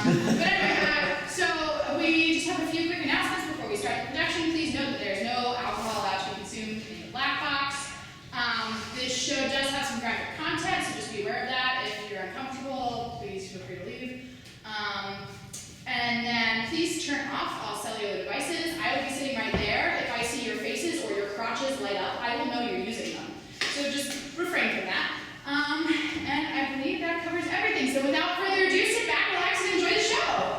But anyway, so we just have a few quick announcements before we start the production. Please note that there's no alcohol allowed to be consumed in the black box. This show does have some graphic content, so just be aware of that. If you're uncomfortable, please feel free to leave. And then please turn off all cellular devices. I will be sitting right there. If I see your faces or your crotches light up, I will know you're using them. So just refrain from that. And I believe that covers everything. So without further ado, sit back, relax, and enjoy the show.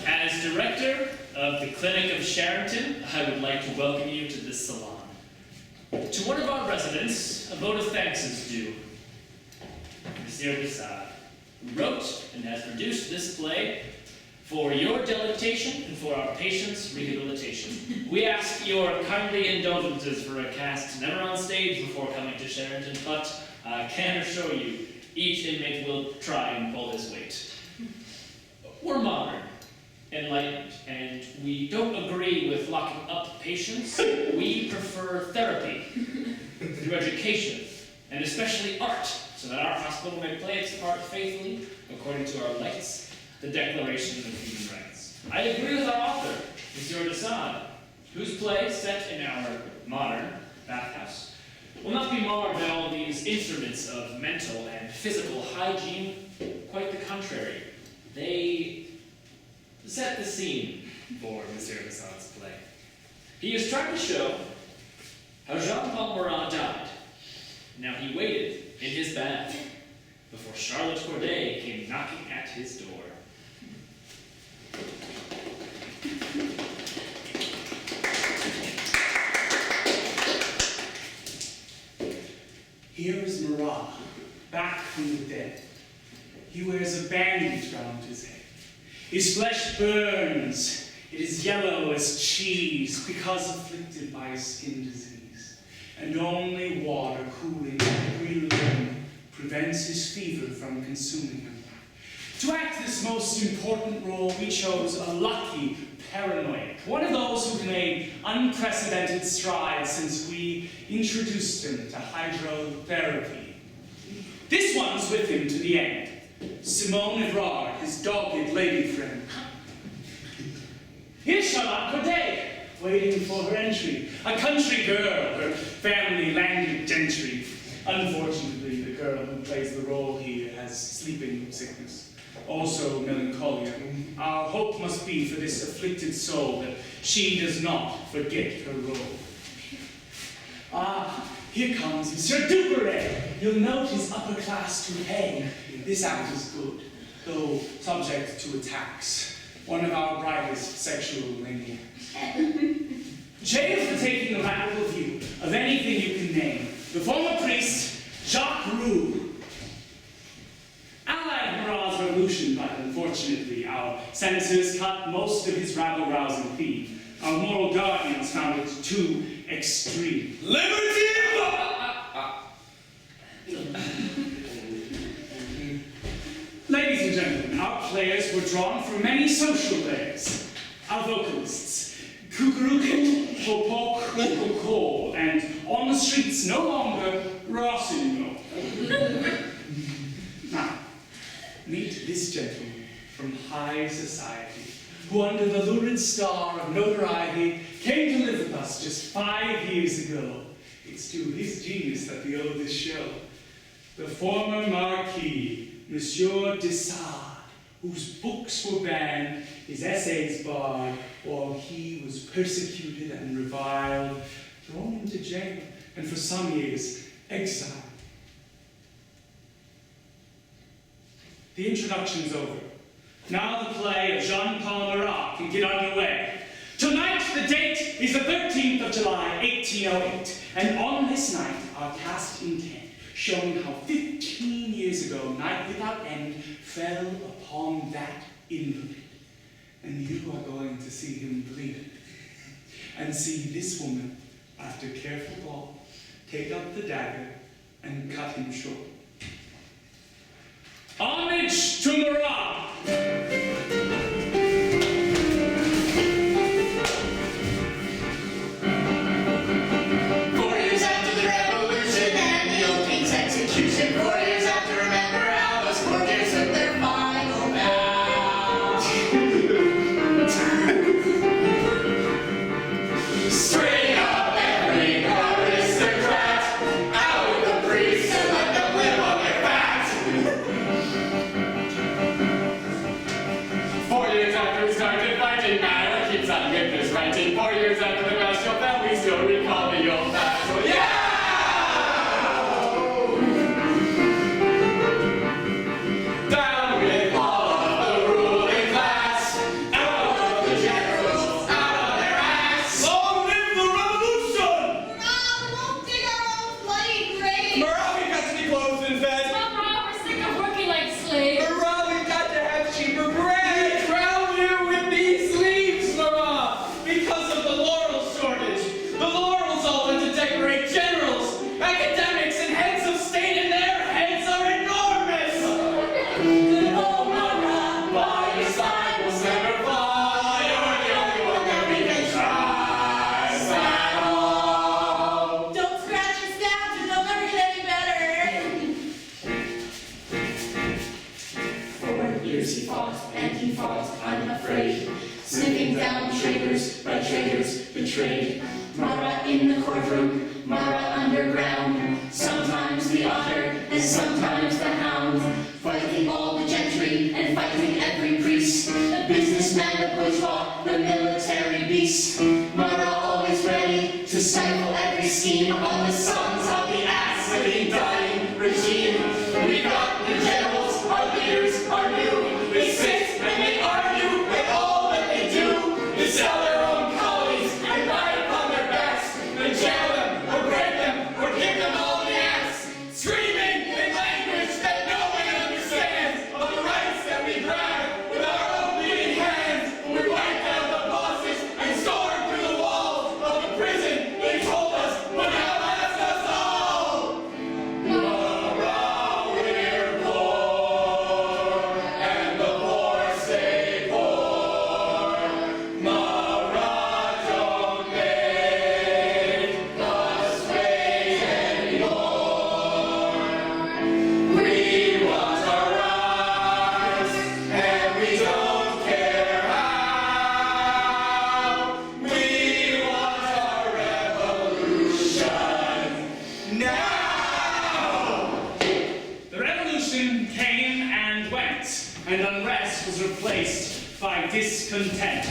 As director of the Clinic of Charenton, I would like to welcome you to this salon. To one of our residents, a vote of thanks is due. Monsieur de Sade, who wrote and has produced this play for your delectation and for our patients' rehabilitation. We ask your kindly indulgences for a cast never on stage before coming to Charenton, but I can assure you, each inmate will try and pull his weight. We're modern, enlightened, and we don't agree with locking up patients. We prefer therapy through education, and especially art, so that our hospital may play its part faithfully according to our lights, the Declaration of Human Rights. I agree with our author, Monsieur de Sade, whose play, set in our modern bathhouse, will not be marred by all these instruments of mental and physical hygiene. Quite the contrary. They set the scene for Monsieur de Sade's play. He is trying to show how Jean-Paul Marat died. Now he waited in his bath before Charlotte Corday came knocking at his door. Here is Marat, back from the dead. He wears a bandage round his head. His flesh burns. It is yellow as cheese because afflicted by a skin disease. And only water cooling every limb prevents his fever from consuming him. To act this most important role, we chose a lucky paranoid, one of those who made unprecedented strides since we introduced him to hydrotherapy. This one's with him to the end. Simone Evrard, his dogged lady friend. Here's Charlotte Corday, waiting for her entry. A country girl, her family landed gentry. Unfortunately, the girl who plays the role here has sleeping sickness, also melancholia. Our hope must be for this afflicted soul that she does not forget her role. Ah, here comes Monsieur Duperret. You'll note his upper-class toupee. This act is good, though subject to attacks. One of our brightest sexual maniacs. Jail for taking a radical view of anything you can name. The former priest, Jacques Roux. Allied Marat's revolution, but unfortunately, our censors cut most of his rabble-rousing theme. Our moral guardians found it too extreme. Liberty! Ladies and gentlemen, our players were drawn from many social layers. Our vocalists, Kukuruku, Popok, Kokoko, and on the streets no longer Rossino. Now, meet this gentleman from high society, who under the lurid star of notoriety came to live with us just 5 years ago. It's to his genius that we owe this show. The former Marquis, Monsieur de Sade, whose books were banned, his essays barred, while he was persecuted and reviled, thrown into jail, and for some years, exiled. The introduction's over. Now the play of Jean-Paul Marat can get underway. Tonight, the date is the 13th of July, 1808, and on this night, our cast intent, showing how 15 years ago, night without end, fell upon that invalid. And you are going to see him bleed. And see this woman, after careful thought, take up the dagger and cut him short. Homage to Marat! Marat in the courtroom, Marat underground. Sometimes the otter, and sometimes the hound. Fighting all the gentry, and fighting every priest. The businessman, the bourgeois, the military beast. Marat always ready to stifle every scheme on the sons of the accident dying regime. We got new generals, our leaders are new. They sit and they argue with all that they do. They sell their own colonies and ride upon their backs. They jail them, or break them, or give them all the axe. Screaming in language that no one understands of the rights that we grab with our own bleeding hands. We wipe down the bosses and storm through the walls of the prison. They told us, but now last progress was replaced by discontent.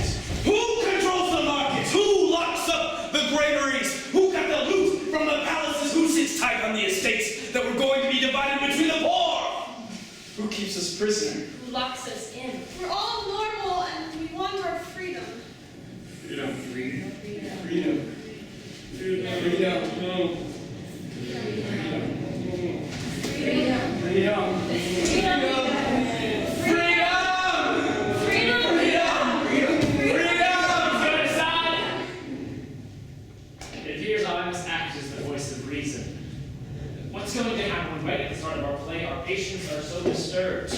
Who controls the markets? Who locks up the granaries? Who got the loot from the palaces? Who sits tight on the estates that were going to be divided between the poor? Who keeps us prisoner? Who locks us in? We're all normal and we want our freedom. Freedom. Freedom. Freedom. Freedom. Freedom. Freedom. Freedom. It appears I must act as the voice of reason. What's going to happen right at the start of our play? Our patients are so disturbed.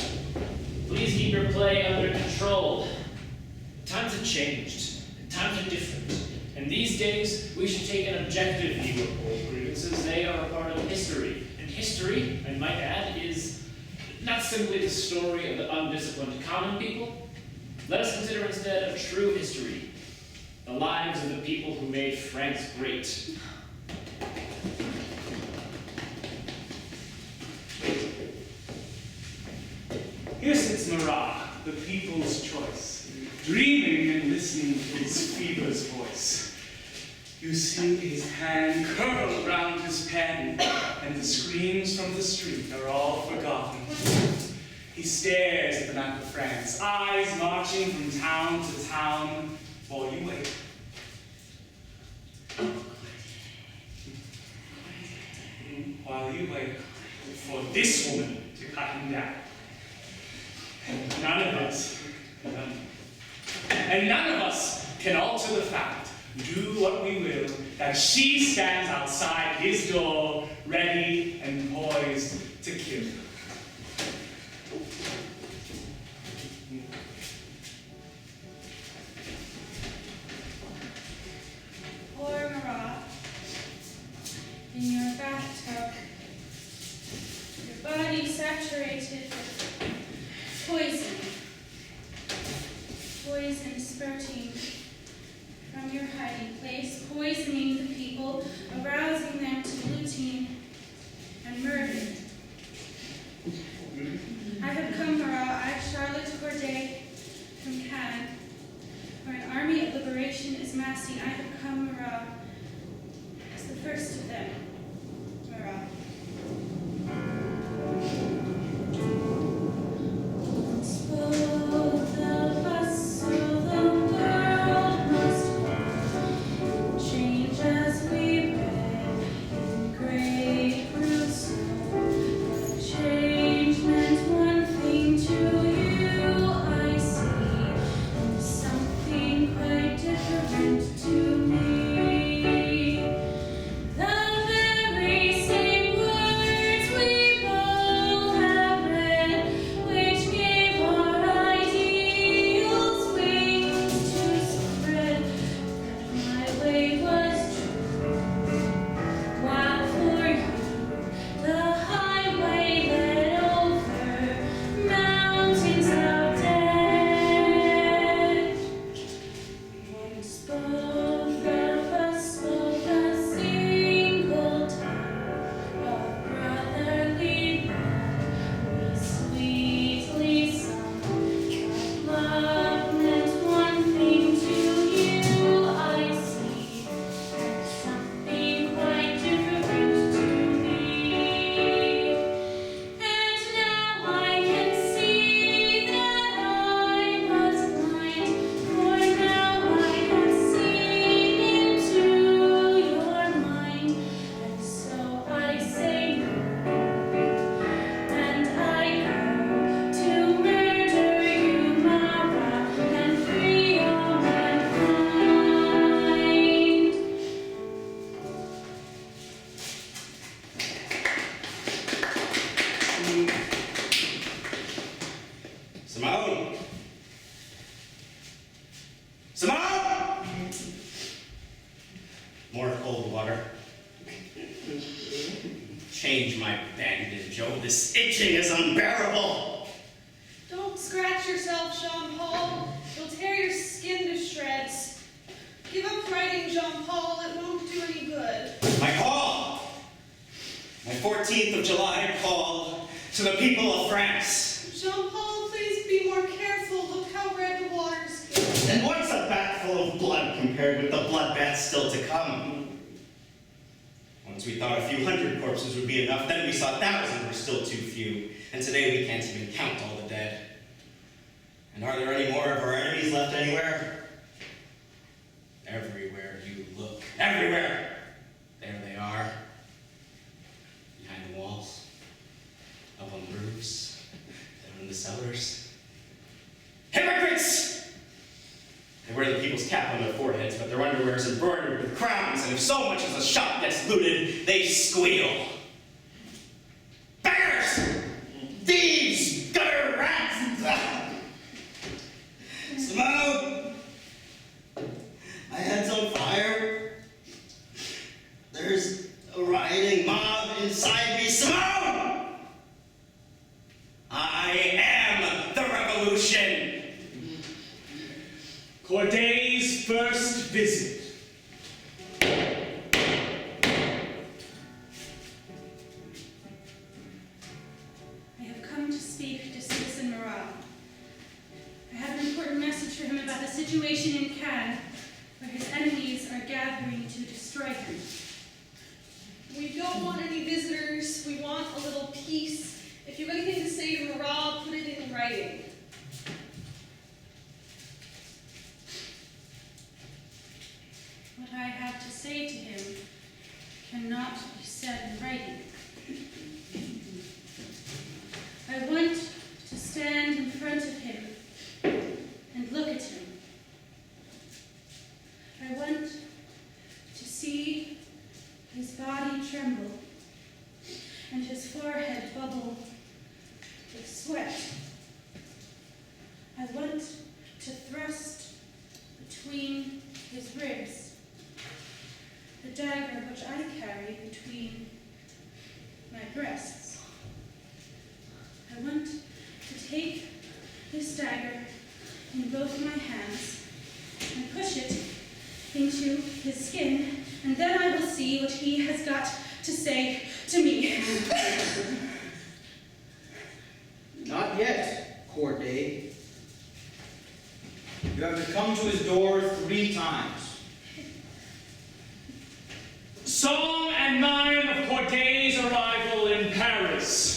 Please keep your play under control. Times have changed. Times are different. And these days, we should take an objective view of old grievances. They are a part of history. And history, I might add, is not simply the story of the undisciplined common people. Let us consider instead a true history. The lives of the people who made France great. Here sits Marat, the people's choice, dreaming and listening to his fever's voice. You see his hand curled round his pen, and the screams from the street are all forgotten. He stares at the map of France, eyes marching from town to town, while you wait. While you wait for this woman to cut him down. And none of us can alter the fact, do what we will, that she stands outside his door, ready and poised to kill him. Poor Marat, in your bathtub, your body saturated with poison. Poison spurting from your hiding place, poisoning the people, arousing them to looting and murder. I have come, Marat, I, Charlotte Corday, from Cannes, where an army of liberation is massing. I have come, Marat, as the first of them, Marat. Both of us, so the world must go, change as we read in great Rousseau. But change meant one thing to you, I see, and something quite different to me. The very same words we both have read, which gave our ideals wings to spread, that my way was true, while for you the highway led over mountains of death. Once both of us spoke a single time of brotherly love, we sweetly sung, but love meant one thing to you, I see, and something quite different to me. And now I can see that I was blind, for now I have seen into your mind, and so I say no, and I go to murder you, Marat, and free all mankind. Simone! Simone! More cold water. Change my bandage. Oh, this itching is unbearable. Don't scratch yourself, Jean-Paul. You'll tear your skin to shreds. Give up writing, Jean-Paul. It won't do any good. My call! My 14th of July call to the people of France. Jean-Paul, please be more careful. that's still to come. Once we thought a few hundred corpses would be enough, then we saw thousands were still too few, and today we can't even count all the dead. And are there any more of our enemies left anywhere? Everywhere you look. Everywhere! There they are. Behind the walls. Up on the roofs. Down in the cellars. Hypocrites! They wear the people's cap on their foreheads, but their underwear is embroidered with crowns, and if so much as a shop gets looted, they squeal. Beggars! Thieves! Gutter rats! Simone! My head's on fire. There's a rioting mob inside me. Simone! I am the revolution! Corday's first visit. I have come to speak to Citizen Marat. I have an important message for him about the situation in Cannes, where his enemies are gathering to destroy him. We don't want any visitors. We want a little peace. If you have anything to say to Marat, put it in writing. What I have to say to him cannot be said in writing. I want to stand in front of him and look at him. I want to see his body tremble and his forehead bubble with sweat. I want to thrust between his ribs the dagger which I carry between my breasts. I want to take this dagger in both my hands and push it into his skin, and then I will see what he has got to say to me. Not yet, Corday. You have to come to his door 3 times. Song and Mime of Corday's arrival in Paris.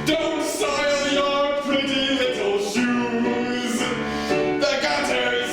Don't soil your pretty little shoes. The gutters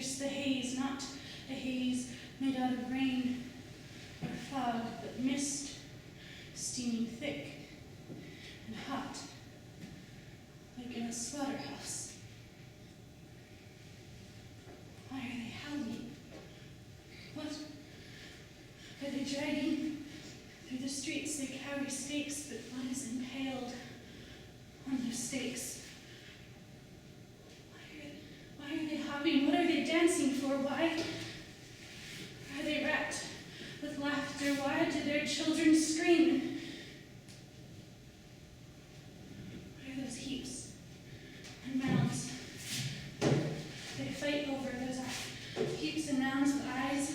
pierce the haze, not a haze made out of rain or fog, but mist, steaming thick and hot, like in a slaughterhouse. Why are they howling? What are they dragging through the streets? They carry stakes, but blood is impaled on their stakes. Why are they hopping? What are they dancing for? Why are they wrapped with laughter? Why do their children scream? What are those heaps and mounds they fight over? Those are heaps and mounds with eyes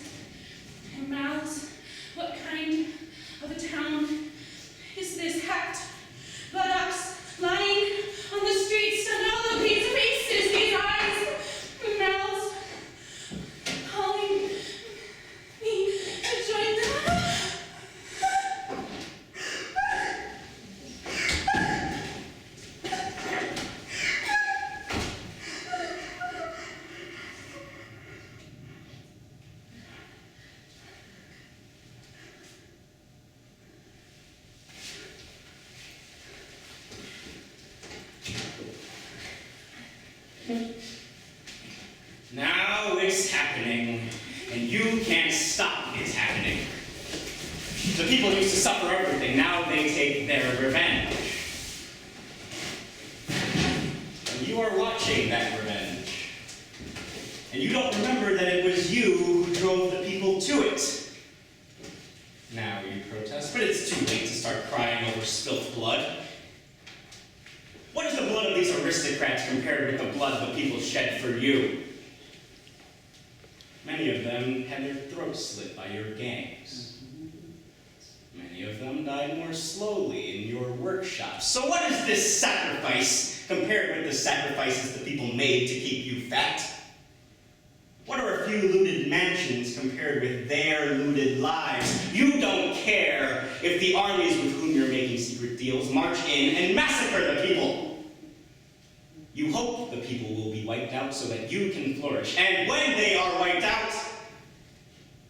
and mouths. What kind of a town is this? Hacked buttocks lying on the streets, and all of these faces, these eyes and mouths, calling me to join them. Now it's happening, and you can't stop it happening. The people used to suffer everything, now they take their revenge. And you are watching that revenge. And you don't remember that it was you who drove the people to it. Now you protest, but it's too late to start crying over spilt blood. What is the blood of these aristocrats compared with the blood the people shed for you? Many of them had their throats slit by your gangs. Many of them died more slowly in your workshops. So what is this sacrifice compared with the sacrifices the people made to keep you fat? What are a few looted mansions compared with their looted lives? You don't care if the armies with whom you're making secret deals march in and massacre the people. You hope the people will be wiped out so that you can flourish. And when they are wiped out,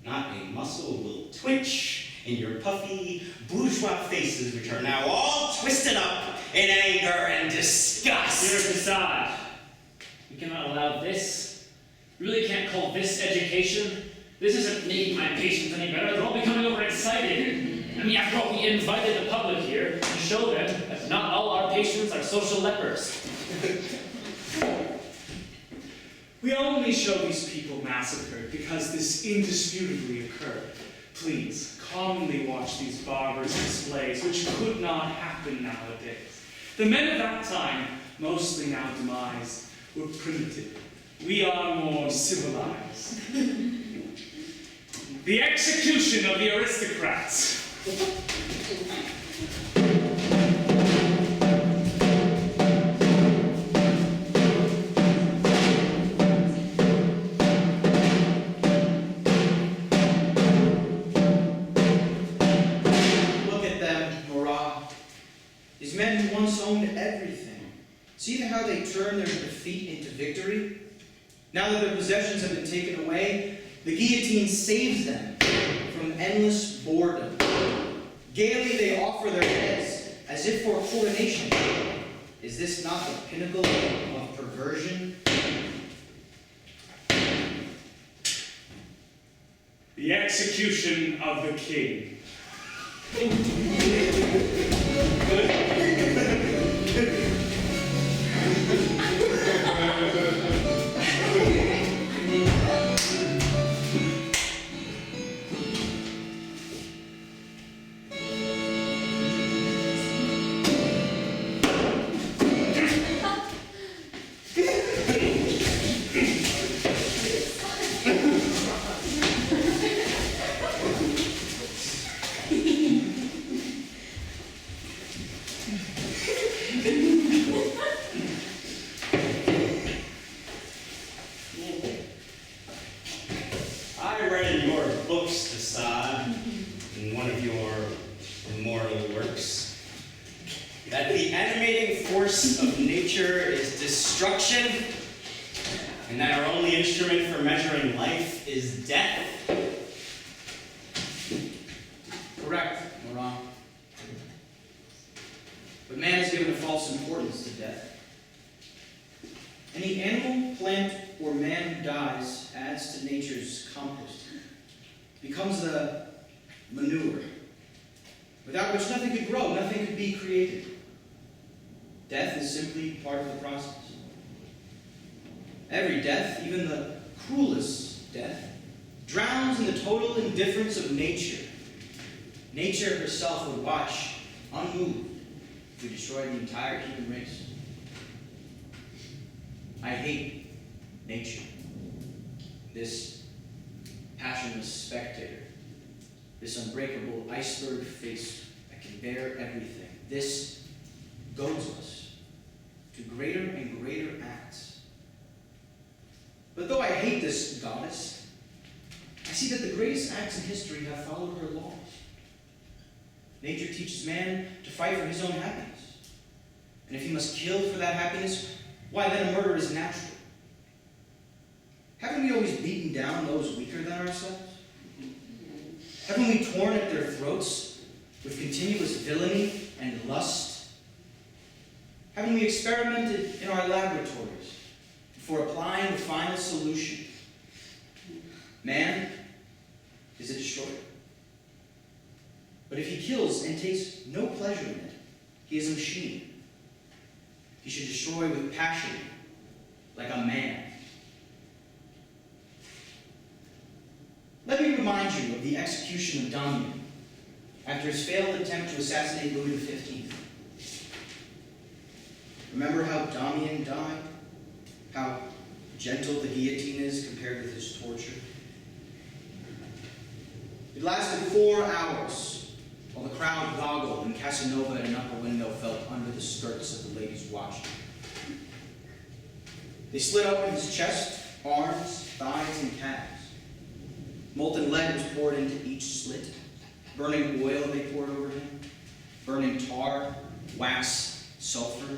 not a muscle will twitch in your puffy, bourgeois faces, which are now all twisted up in anger and disgust. Dear Sade, we cannot allow this. We really can't call this education. This isn't making my patients any better. They're all becoming overexcited. I mean, after all, we invited the public here to show them that not all our patients are social lepers. We only show these people massacred because this indisputably occurred. Please, calmly watch these barbarous displays, which could not happen nowadays. The men of that time, mostly now demised, were primitive. We are more civilized. The execution of the aristocrats. Look at them, Marat. These men who once owned everything. See how they turn their defeat into victory? Now that their possessions have been taken away, the guillotine saves them from endless boredom. Gaily they offer their heads, as if for a coronation. Is this not the pinnacle of perversion? The execution of the king. I read in your books, Sade, in one of your immortal works, that the animating force of nature is destruction. and that our only instrument for measuring life is death? Correct, Marat. But man has given a false importance to death. Any animal, plant, or man who dies adds to nature's compost, becomes the manure, without which nothing could grow, nothing could be created. Death is simply part of the process. Every death, even the cruelest death, drowns in the total indifference of nature. Nature herself would watch, unmoved, if we destroyed the entire human race. I hate nature. This passionless spectator, this unbreakable iceberg face that can bear everything. This goads us to greater and greater acts. But though I hate this goddess, I see that the greatest acts in history have followed her laws. Nature teaches man to fight for his own happiness. And if he must kill for that happiness, why then a murder is natural. Haven't we always beaten down those weaker than ourselves? Haven't we torn at their throats with continuous villainy and lust? Haven't we experimented in our laboratories before applying the final solution? Man is a destroyer. But if he kills and takes no pleasure in it, he is a machine. He should destroy with passion, like a man. Let me remind you of the execution of Damien after his failed attempt to assassinate Louis XV. Remember how Damien died? How gentle the guillotine is compared with his torture? It lasted 4 hours, while the crowd goggled and Casanova at an upper window felt under the skirts of the ladies watching. They slit open his chest, arms, thighs, and calves. Molten lead was poured into each slit. Burning oil they poured over him. Burning tar, wax, sulfur.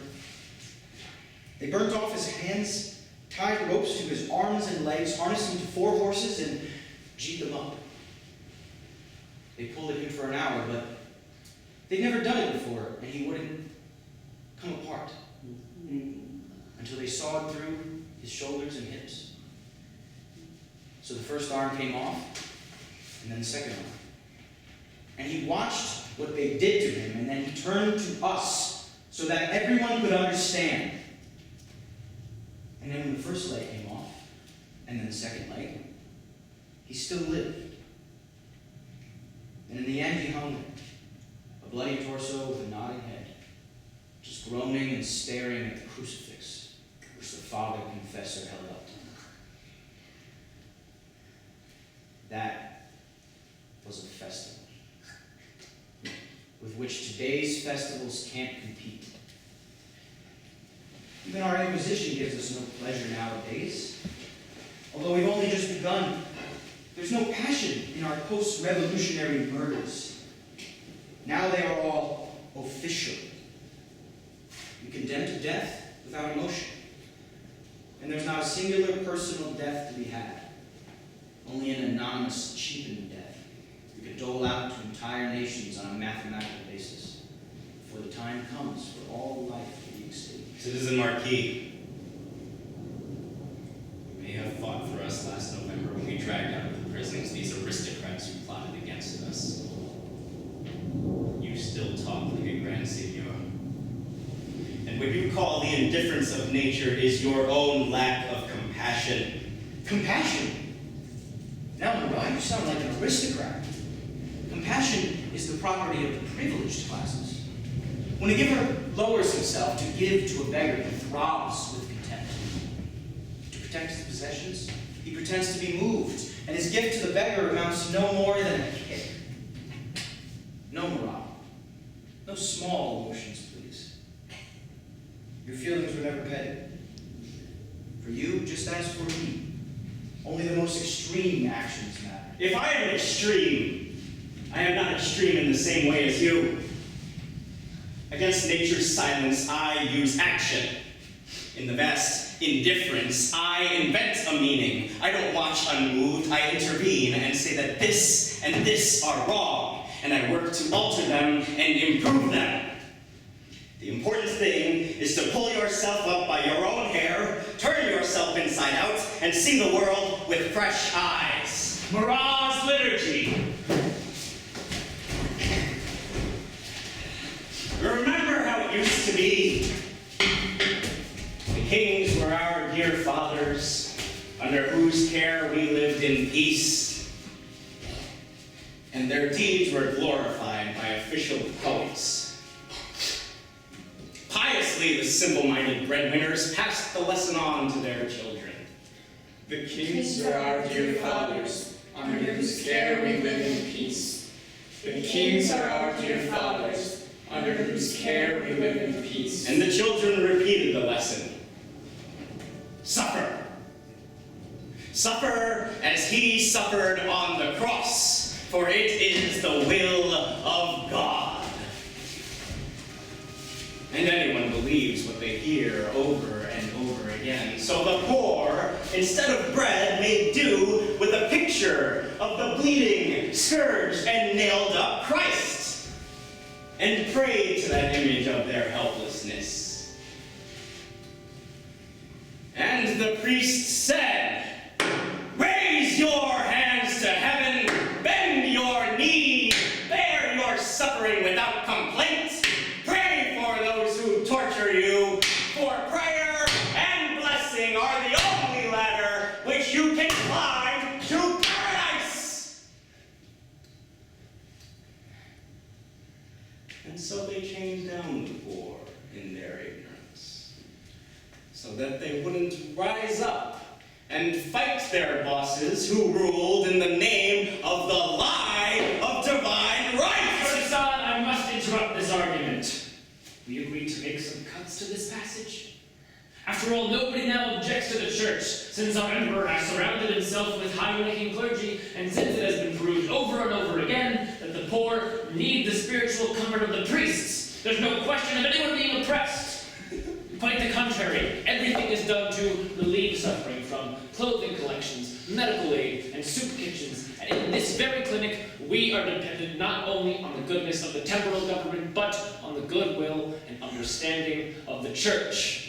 They burnt off his hands, tied ropes to his arms and legs, harnessed him to 4 horses, and jeeped them up. They pulled at him for an hour, but they'd never done it before, and he wouldn't come apart until they sawed through his shoulders and hips. So the first arm came off, and then the second arm. And he watched what they did to him, and then he turned to us so that everyone could understand. And then when the first leg came off, and then the second leg, he still lived. And in the end, he hung there, a bloody torso with a nodding head, just groaning and staring at the crucifix which the father confessor held up to him. That was a festival with which today's festivals can't compete. Even our Inquisition gives us no pleasure nowadays. Although we've only just begun, there's no passion in our post-revolutionary murders. Now they are all official. We condemn to death without emotion. And there's not a singular personal death to be had. Only an anonymous, cheapened death we could dole out to entire nations on a mathematical basis before the time comes for all life to be extinct. Citizen Marquis, you may have fought for us last November when we dragged out of the prisons these aristocrats who plotted against us. You still talk like a grand seigneur. And what you call the indifference of nature is your own lack of compassion. Compassion? Now, Marat, you sound like an aristocrat. Compassion is the property of the privileged classes. When a giver lowers himself to give to a beggar, he throbs with contempt. To protect his possessions, he pretends to be moved, and his gift to the beggar amounts to no more than a kick. No, Marat. No small emotions, please. Your feelings were never petted. For you, just as for me, only the most extreme actions matter. If I am extreme, I am not extreme in the same way as you. Against nature's silence, I use action. In the vast indifference. I invent a meaning. I don't watch unmoved. I intervene and say that this and this are wrong, and I work to alter them and improve them. The important thing is to pull yourself up by your own hair, turn yourself inside out, and see the world with fresh eyes. Marat's liturgy. Remember how it used to be? The kings were our dear fathers, under whose care we lived in peace, and their deeds were glorified by official poets. Piously, the simple-minded breadwinners passed the lesson on to their children. The kings are our dear fathers, under whose care we live in peace. The kings are our dear fathers, under whose care we live in peace. And the children repeated the lesson. Suffer. Suffer as he suffered on the cross, for it is the will of God. And anyone believes what they hear over and over again. So the poor, instead of bread, made do with a picture of the bleeding, scourged, and nailed up Christ, and prayed to that image of their helplessness. And the priest said, "Raise your hands to heaven, bend your knee, bear your suffering without complaint. Pray for those who torture you, for prayer and blessing are the only ladder which you can climb to paradise." And so they chained down the poor in their ignorance, so that they wouldn't rise up and fight their bosses who ruled in the name of the lie of divine right. Sir, I must interrupt this argument. We agreed to make some cuts to this passage. After all, nobody now objects to the church, since our emperor has surrounded himself with high-ranking clergy, and since it has been proved over and over again that the poor need the spiritual comfort of the priests. There's no question of anyone being oppressed. Quite the contrary, everything is done to relieve suffering, from clothing collections, medical aid, and soup kitchens. And in this very clinic, we are dependent not only on the goodness of the temporal government, but on the goodwill and understanding of the church.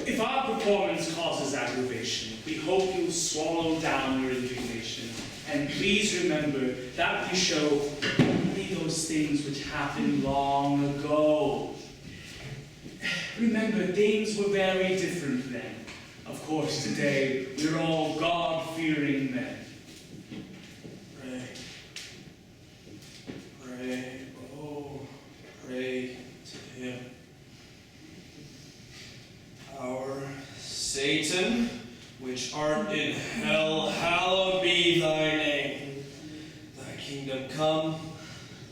If our performance causes aggravation, we hope you'll swallow down your indignation. And please remember that we show only those things which happened long ago. Remember, things were very different then. Of course, today, we're all God-fearing men. Pray. Pray. Oh, pray to him. Our Satan, which art in hell, hallowed be thy name. Thy kingdom come,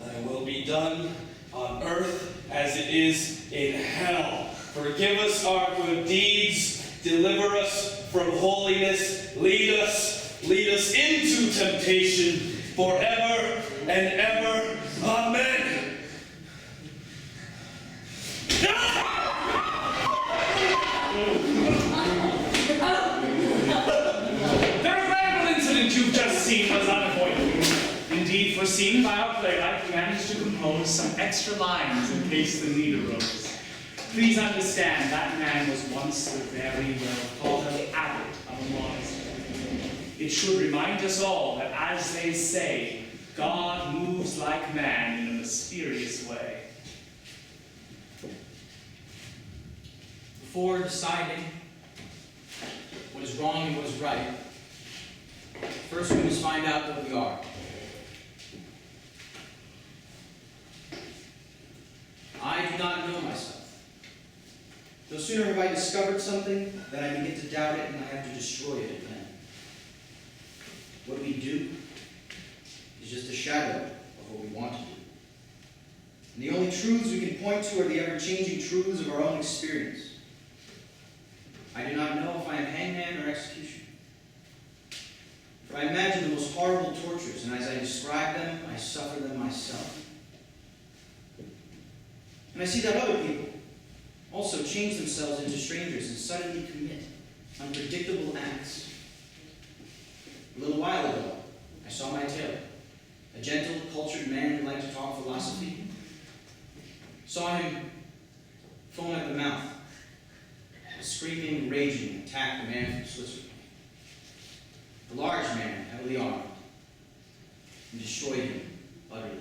thy will be done on earth as it is in hell. Forgive us our good deeds, deliver us from holiness, lead us into temptation, forever and ever. Amen. The revival incident you've just seen was unavoidable. Indeed, foreseen by our playwright, who managed to compose some extra lines in case the need arose. Please understand, that man was once the very well thought of abbot of a monastery. It should remind us all that, as they say, God moves like man in a mysterious way. Before deciding what is wrong and what is right, first we must find out what we are. I do not know myself. No sooner have I discovered something than I begin to doubt it and I have to destroy it again. What we do is just a shadow of what we want to do. And the only truths we can point to are the ever-changing truths of our own experience. I do not know if I am hangman or executioner. For I imagine the most horrible tortures and as I describe them, I suffer them myself. And I see that other people also change themselves into strangers and suddenly commit unpredictable acts. A little while ago, I saw my tailor, a gentle, cultured man who liked to talk philosophy. Saw him foam at the mouth, screaming, raging, attack the man from Switzerland. The large man, heavily armed, and destroyed him utterly.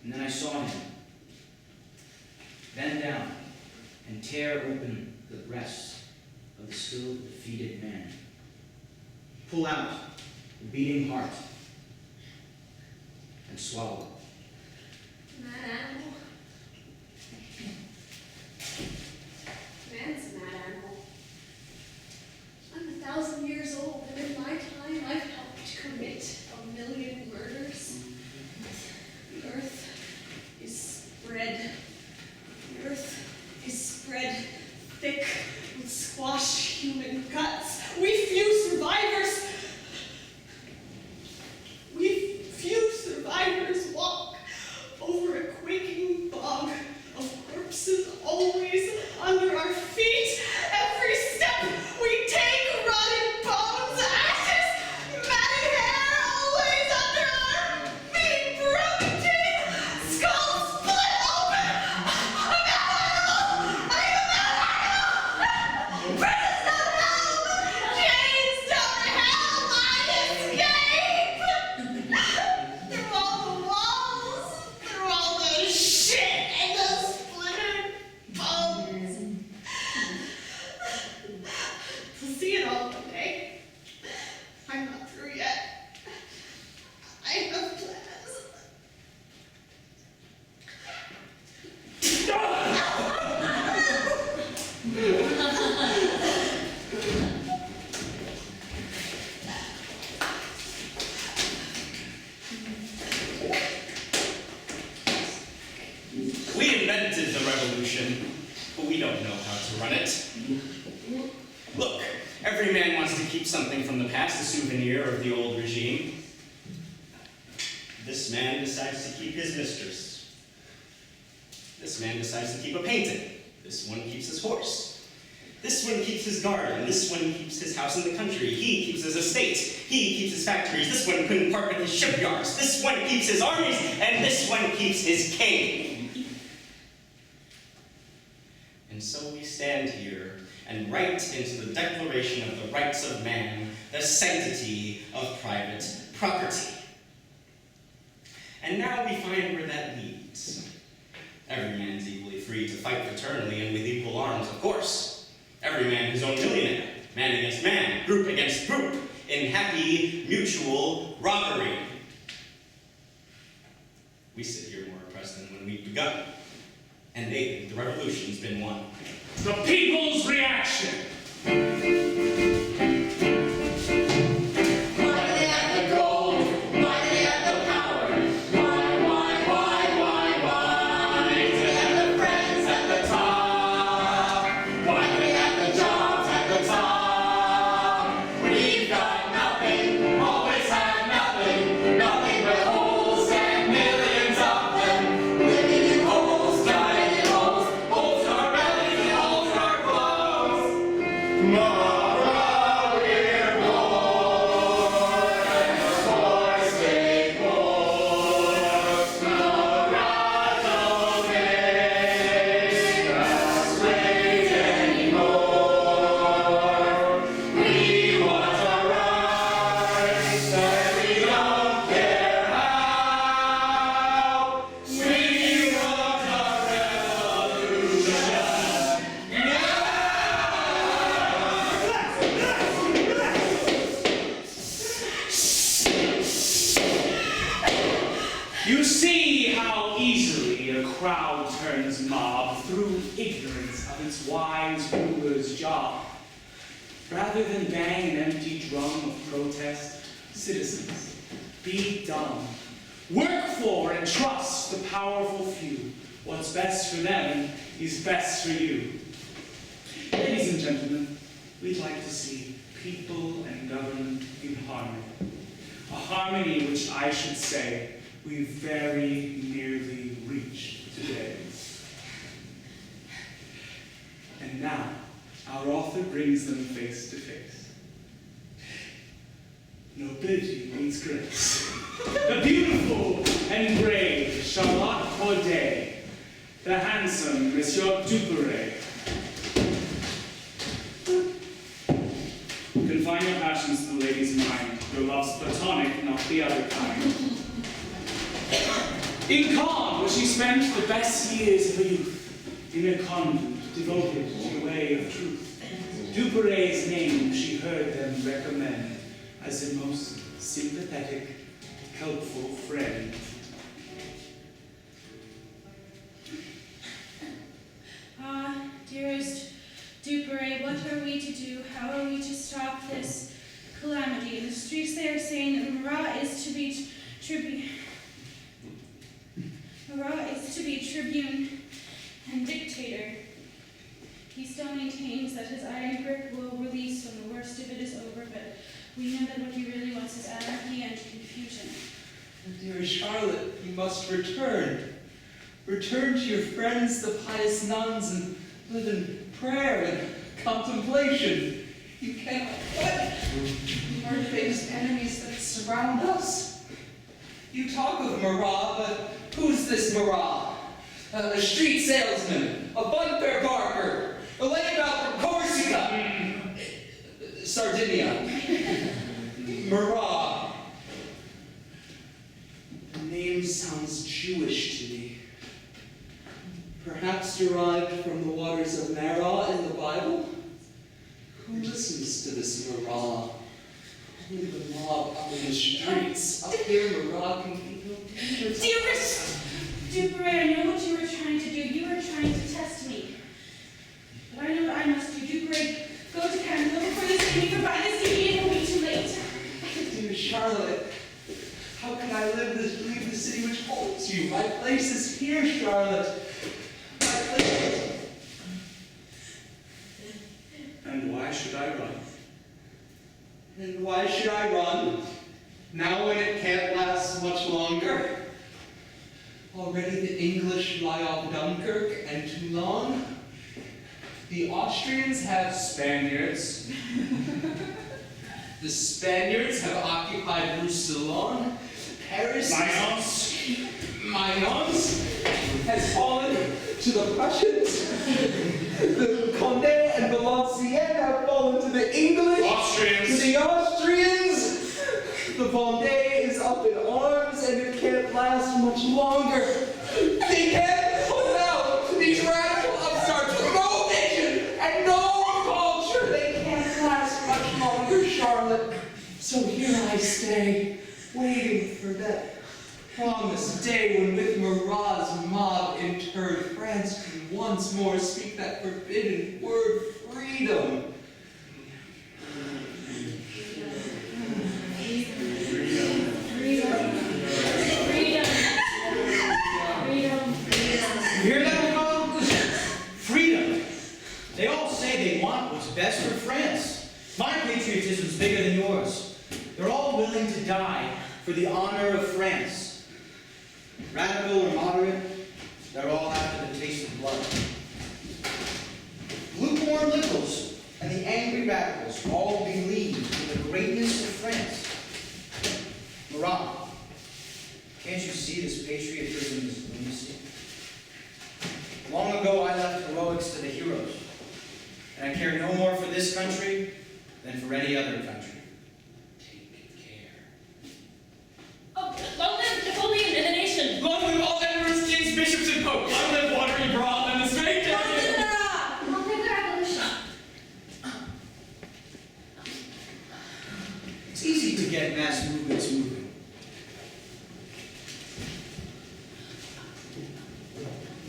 And then I saw him bend down and tear open the breast of the still defeated man. Pull out the beating heart and swallow it. Mad animal. Man's a mad animal. I'm 1,000 years old, and in my time I've helped commit 1,000,000 murders. The earth is spread. The earth is spread thick with squashed human guts. We few survivors. We few survivors walk over a quaking bog of corpses always under our feet. Every step we take, rotting bones, ashes, matted hair, always under our feet, broken teeth, skulls split open. I'm an animal! Prisons don't help! Chains don't help! I escape! Through all the walls, through all the shit and the splintered bones. We'll see it all one day. I'm not through yet. I have plans. We invented the revolution, but we don't know how to run it. Look, every man wants to keep something from the past, a souvenir of the old regime. This man decides to keep his mistress. This man decides to keep a painting. This one keeps his horse. This one keeps his garden. This one keeps his house in the country. He keeps his estate. He keeps his factories. This one couldn't part with his shipyards. This one keeps his armies, and this one keeps his king. And so we stand here and write into the Declaration of the Rights of Man the sanctity of private property. And now we find where that leads. Every man's equally free to fight fraternally and with equal arms, of course. Every man his own millionaire, man against man, group against group, in happy mutual robbery. We sit here more oppressed than when we've begun. And they think the revolution's been won. The people's reaction. Why do they have the gold? Why do they have the power? Why do they have the friends at the top? Why do they have the jobs at the top? We've got nothing, always had nothing, nothing but holes and millions of them. Living in holes, dying in holes, holes in our bellies and holes in our clothes. Marat, we're born, and the force take force. Marat, don't make us wait anymore. We want our rights, and we don't care how. We want our revolution now. You see how easily a crowd turns mob through ignorance of its wise ruler's job. Rather than bang an empty drum of protest, citizens, be dumb. Work for and trust the powerful few. What's best for them is best for you. Ladies and gentlemen, we'd like to see people and government in harmony. A harmony which I should say we very nearly reached today. And now, our author brings them face to face. Nobility meets grace. The beautiful and brave Charlotte Corday, the handsome Monsieur Duperret. Confine your passions to the lady's mind. Your love's platonic, not the other kind. In Caen, where she spent the best years of her youth, in a convent devoted to the way of truth. Duperret's name she heard them recommend as a most sympathetic, helpful friend. Ah, dearest Duperret, what are we to do? How are we to stop this calamity? In the streets they are saying that Marat is to be tribune and dictator. He still maintains that his iron grip will release when the worst of it is over, but we know that what he really wants is anarchy and confusion. Dear Charlotte, you must return. Return to your friends, the pious nuns, and live in prayer and contemplation. You cannot. What? You are famous enemies that surround us. You talk of Marat, but who's this Marat? A street salesman, a funfair barker, a layabout from Corsica, Sardinia. Marat. The name sounds Jewish to me. Perhaps derived from the waters of Marat in the Bible? Who listens to this Marat? Only the mob out in the streets. Up here, Marat can be no danger. Dearest Duperret, I know what you were trying to do. You were trying to test me. But I know what I must do. Duperret, go to Charenton before they see me, for by this evening it will be too late. Dear Charlotte, how can I leave the city which holds you? My place is here, Charlotte. My place. And why should I run? And why should I run? Now when it can't last much longer? Already the English lie off Dunkirk and Toulon. The Austrians have Spaniards. The Spaniards have occupied Roussillon. Paris. Mayence has fallen to the Prussians. The Condé and Valenciennes have fallen to the English. Austrians. To the Austrians. The Vendée is up in arms and it can't last much longer. They can't hold out. These radical upstarts with no vision and no culture. They can't last much longer, Charlotte. So here I stay, waiting for that promised day when with Marat's mob interred, France can once more speak that forbidden word, freedom. You hear that, Marat? Freedom. They all say they want what's best for France. My patriotism's bigger than yours. They're all willing to die for the honor of France. Radical or moderate, they're all after the taste of blood. Lukewarm liberals and the angry radicals all believe in the greatness of France. Marat, can't you see this patriotism is lunacy? Long ago I left heroics to the heroes, and I care no more for this country than for any other country. Take care. Oh, long live Napoleon and the nation! Long live all emperors, kings, bishops, and popes! Long live watery broth and the straight Long live Marat! Long live the revolution! It's easy to get mass movements moving.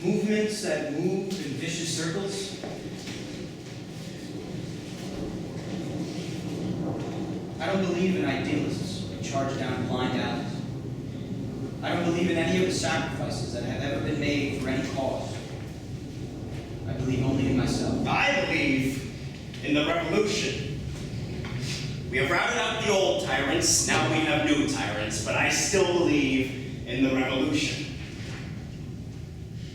Movements that move in vicious circles. I don't believe in idealists who charge down blind alleys. I don't believe in any of the sacrifices that have ever been made for any cause. I believe only in myself. I believe in the revolution. We have routed out the old tyrants, now we have new tyrants, but I still believe in the revolution.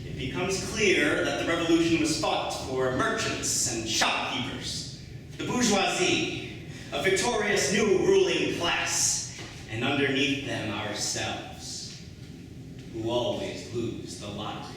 It becomes clear that the revolution was fought for merchants and shopkeepers, the bourgeoisie, a victorious new ruling class, and underneath them ourselves, who always lose the lottery.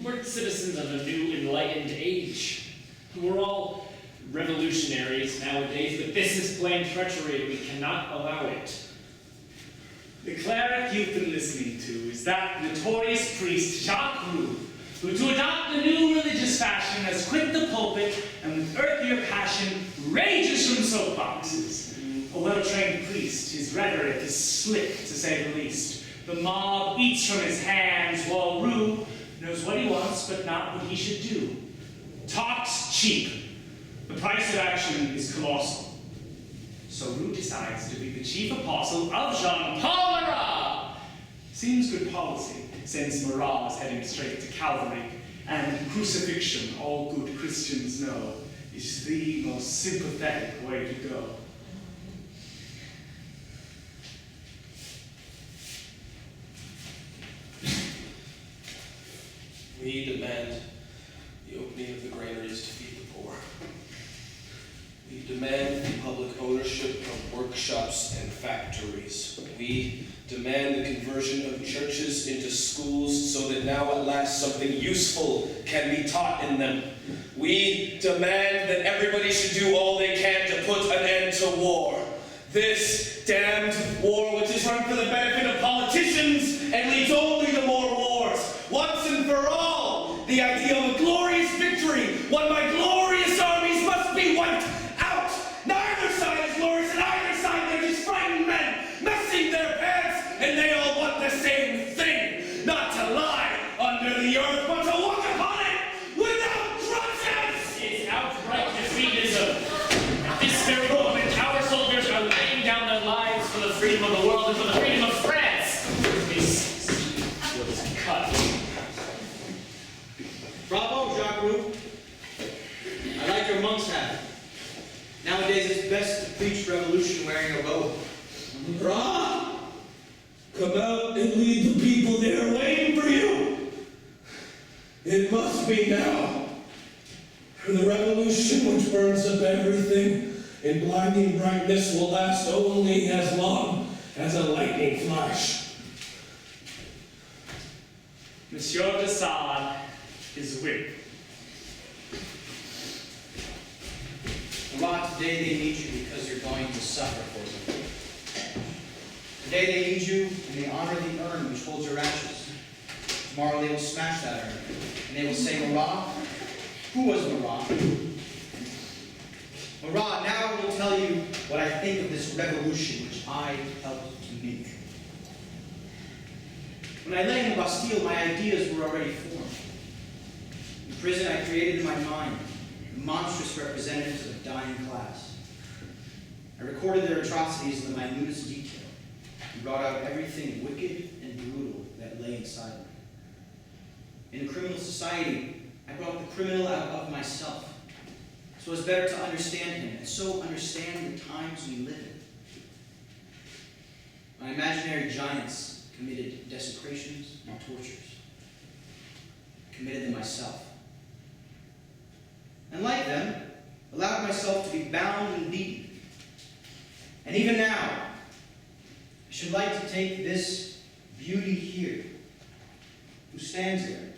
We're citizens of a new enlightened age. We're all revolutionaries nowadays, but this is plain treachery and we cannot allow it. The cleric you've been listening to is that notorious priest Jacques Roux, who to adopt the new religious fashion has quit the pulpit and with earthier passion rages from soapboxes. A well-trained priest, his rhetoric is slick to say the least. The mob eats from his hands while Roux knows what he wants but not what he should do. Talk's cheap. The price of action is colossal. So Roux decides to be the chief apostle of Jean-Paul Marat. Seems good policy, since Marat is heading straight to Calvary, and crucifixion, all good Christians know, is the most sympathetic way to go. We demand the opening of the granaries to feed the poor. We demand the public ownership of workshops and factories. We demand the conversion of churches into schools so that now at last something useful can be taught in them. We demand that everybody should do all they can to put an end to war. This damned war which is run for the benefit of politicians and leads only to more wars. Once and for all, the idea of a glorious victory won by glorious armies must be wiped out. Neither side is glorious, and either side they're just frightened men, messing their pants, and they all want the same thing. Not to lie under the earth, but to walk upon it without grudges. It's outright defeatism. At this very moment, our soldiers are laying down their lives for the freedom of the world and for the freedom of France. This was cut. Bravo, Jacques Roux. I like your monk's hat. Nowadays it's best to preach revolution wearing a bow. Marat, come out and lead the people. They are waiting for you. It must be now. For the revolution which burns up everything in blinding brightness will last only as long as a lightning flash. Monsieur de Sade is whip. Marat, today they need you because you're going to suffer for them. Today they need you and they honor the urn which holds your ashes. Tomorrow they will smash that urn and they will say, Marat? Who was Marat? Marat, now I will tell you what I think of this revolution which I helped to make. When I lay in the Bastille, my ideas were already formed. In prison, I created in my mind the monstrous representatives of a dying class. I recorded their atrocities in the minutest detail and brought out everything wicked and brutal that lay inside them. In a criminal society, I brought the criminal out of myself, so as better to understand him and so understand the times we live in. My imaginary giants committed desecrations and tortures. I committed them myself. And like them, allowed myself to be bound and beaten. And even now, I should like to take this beauty here, who stands there,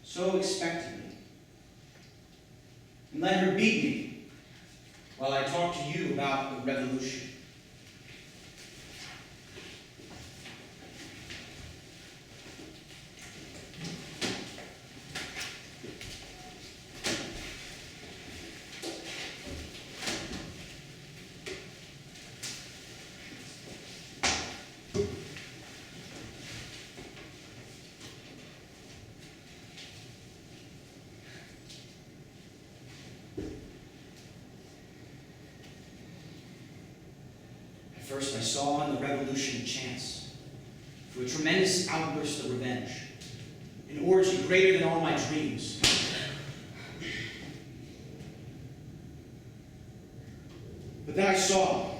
so expectantly, and let her beat me while I talk to you about the revolution. First, I saw in the revolution a chance for a tremendous outburst of revenge, an orgy greater than all my dreams. But then I saw,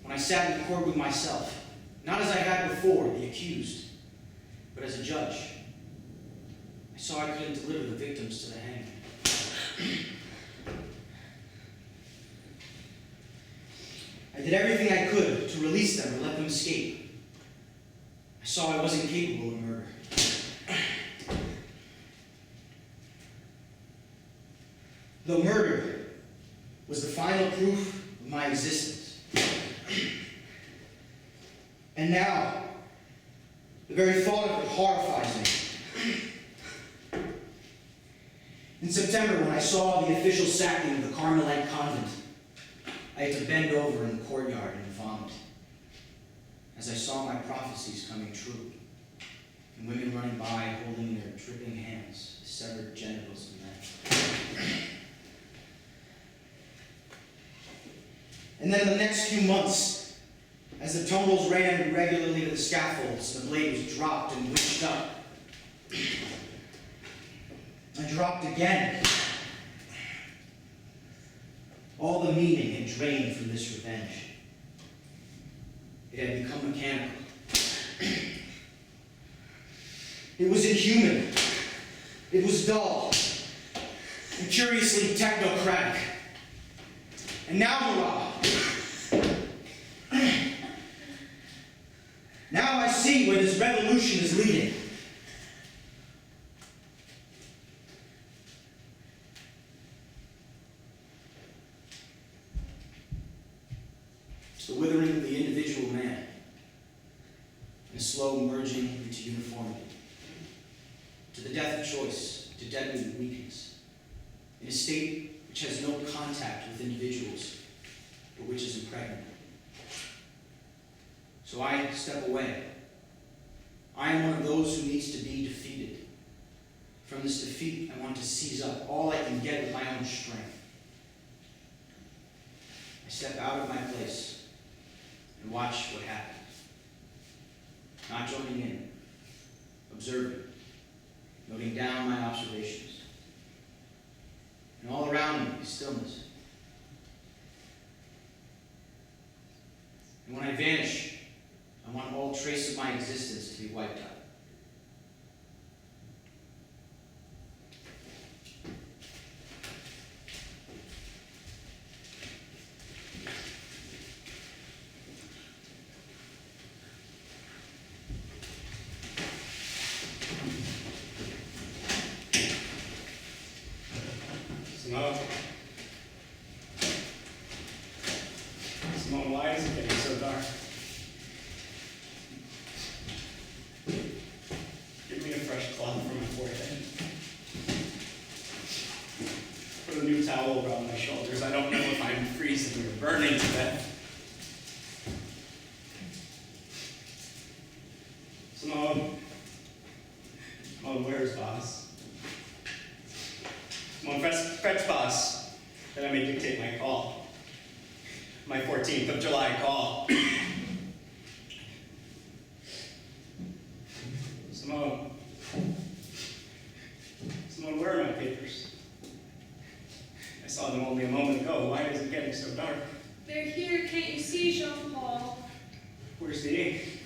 when I sat in court with myself, not as I had before, the accused, but as a judge, I saw I couldn't deliver the victims to the hangman. I did everything I could to release them or let them escape. I saw I wasn't capable of murder. Though murder was the final proof of my existence. And now, the very thought of it horrifies me. In September, when I saw the official sacking of the Carmelite convent, I had to bend over in the courtyard and vomit, as I saw my prophecies coming true, and women running by holding in their dripping hands the severed genitals of men. And then in the next few months, as the tumbrils ran regularly to the scaffolds, the blade was dropped and witched up. I dropped again. All the meaning had drained from this revenge. It had become mechanical. It was inhuman. It was dull. And curiously technocratic. And now, Marat. Now I see where this revolution is leading. It's the withering of the individual man and a slow merging into uniformity, to the death of choice, to deadly weakness, in a state which has no contact with individuals, but which is impregnable. So I step away. I am one of those who needs to be defeated. From this defeat, I want to seize up all I can get with my own strength. I step out of my place and watch what happens. Not joining in, observing, noting down my observations. And all around me is stillness. And when I vanish, I want all trace of my existence to be wiped out. Simone, why is it getting so dark? Give me a fresh cloth for my forehead. Put a new towel around my shoulders. I don't know if I'm freezing or burning to death. Simone. Simone, where's boss? Simone, fetch boss. Then I may dictate my call. My 14th of July call. Simone. Simone, where are my papers? I saw them only a moment ago. Why is it getting so dark? They're here, can't you see, Jean-Paul? Where's the ink?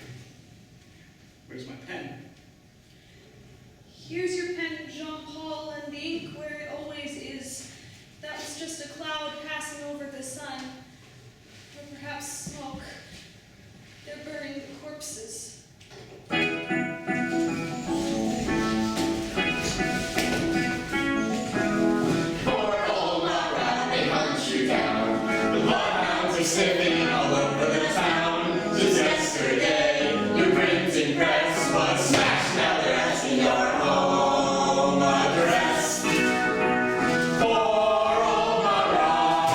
Where's my pen? Here's your pen, Jean-Paul, and the ink where it always is. That was just a cloud passing over the sun. Or perhaps smoke. They're burning the corpses. Poor old Marat, they hunt you down. The bloodhounds are sniffing all over the town. Just yesterday, your printing press was smashed. Now they're asking your home address. Poor old Marat,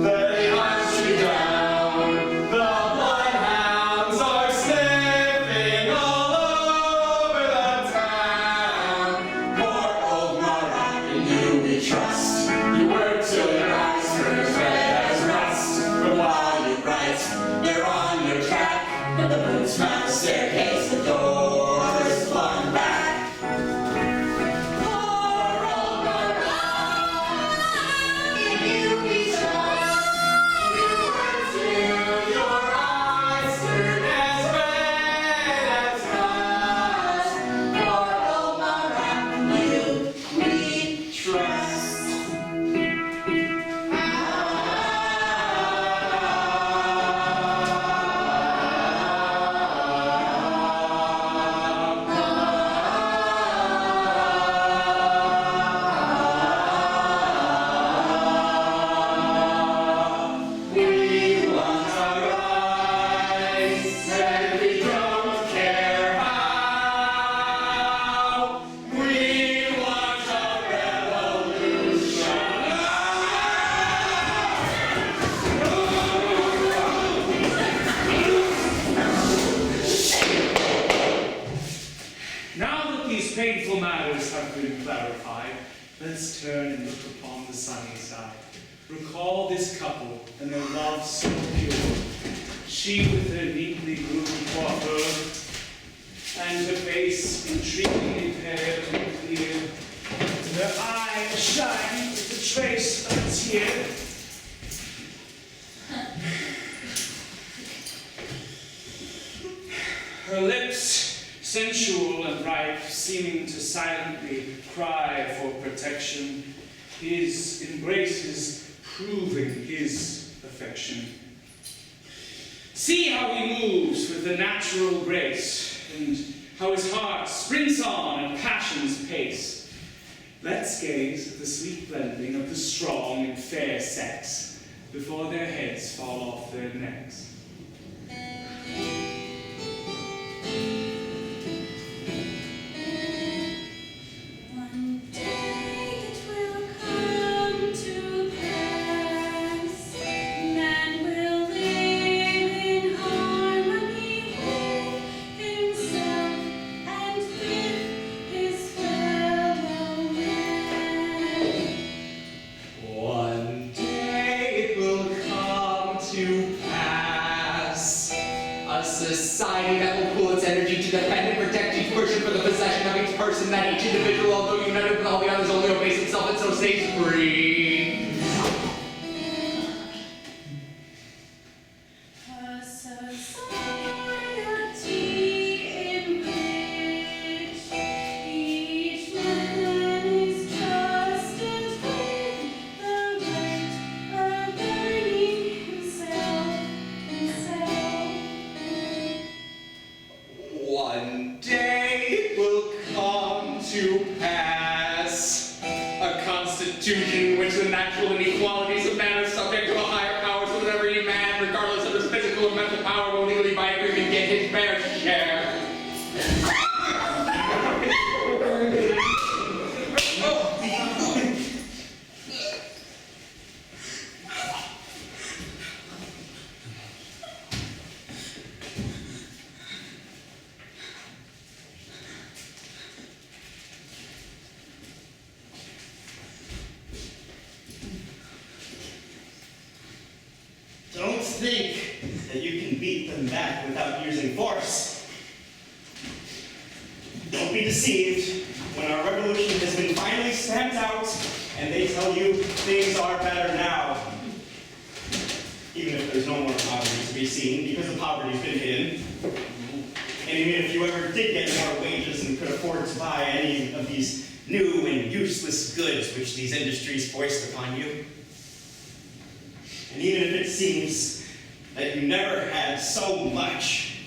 they hunt you down. The bloodhounds are sniffing all over the town. Poor old Marat, in you we trust. You work till your eyes turn as red as rust. But while you write, they're on your track. But the boots mount the staircase, the doors flung back. Poor old Marat, in you we trust. You work till your eyes turn as red as rust. Poor old Marat, in you we trust. We want our rights, and we don't care how. We want a revolution. Now that these painful matters have been clarified, let's turn and look upon the sunny side. Recall this couple and their love so pure. She with her neatly groomed coiffure, and her face intriguingly pale and clear, and her eye shine with the trace of a tear. Her lips, sensual and ripe, seeming to silently cry for protection. His embraces proving his affection. See how he moves with the natural grace, and how his heart sprints on at passion's pace. Let's gaze at the sweet blending of the strong and fair sex before their heads fall off their necks. One day it will come to pass, man will live in harmony with himself and with his fellow man. One day it will come to pass. A society that will pool its energy to defend and protect each person for the possession of each person, that each individual, although united with all the others, only obeys himself and so stays free. A society in which each man is just and free, the right of governing himself. One day it will come to pass. A constitution which the think that you can beat them back without using force. Don't be deceived when our revolution has been finally stamped out and they tell you things are better now. Even if there's no more poverty to be seen because the poverty's been hidden. And even if you ever did get more wages and could afford to buy any of these new and useless goods which these industries foist upon you. And even if it seems that you never had so much,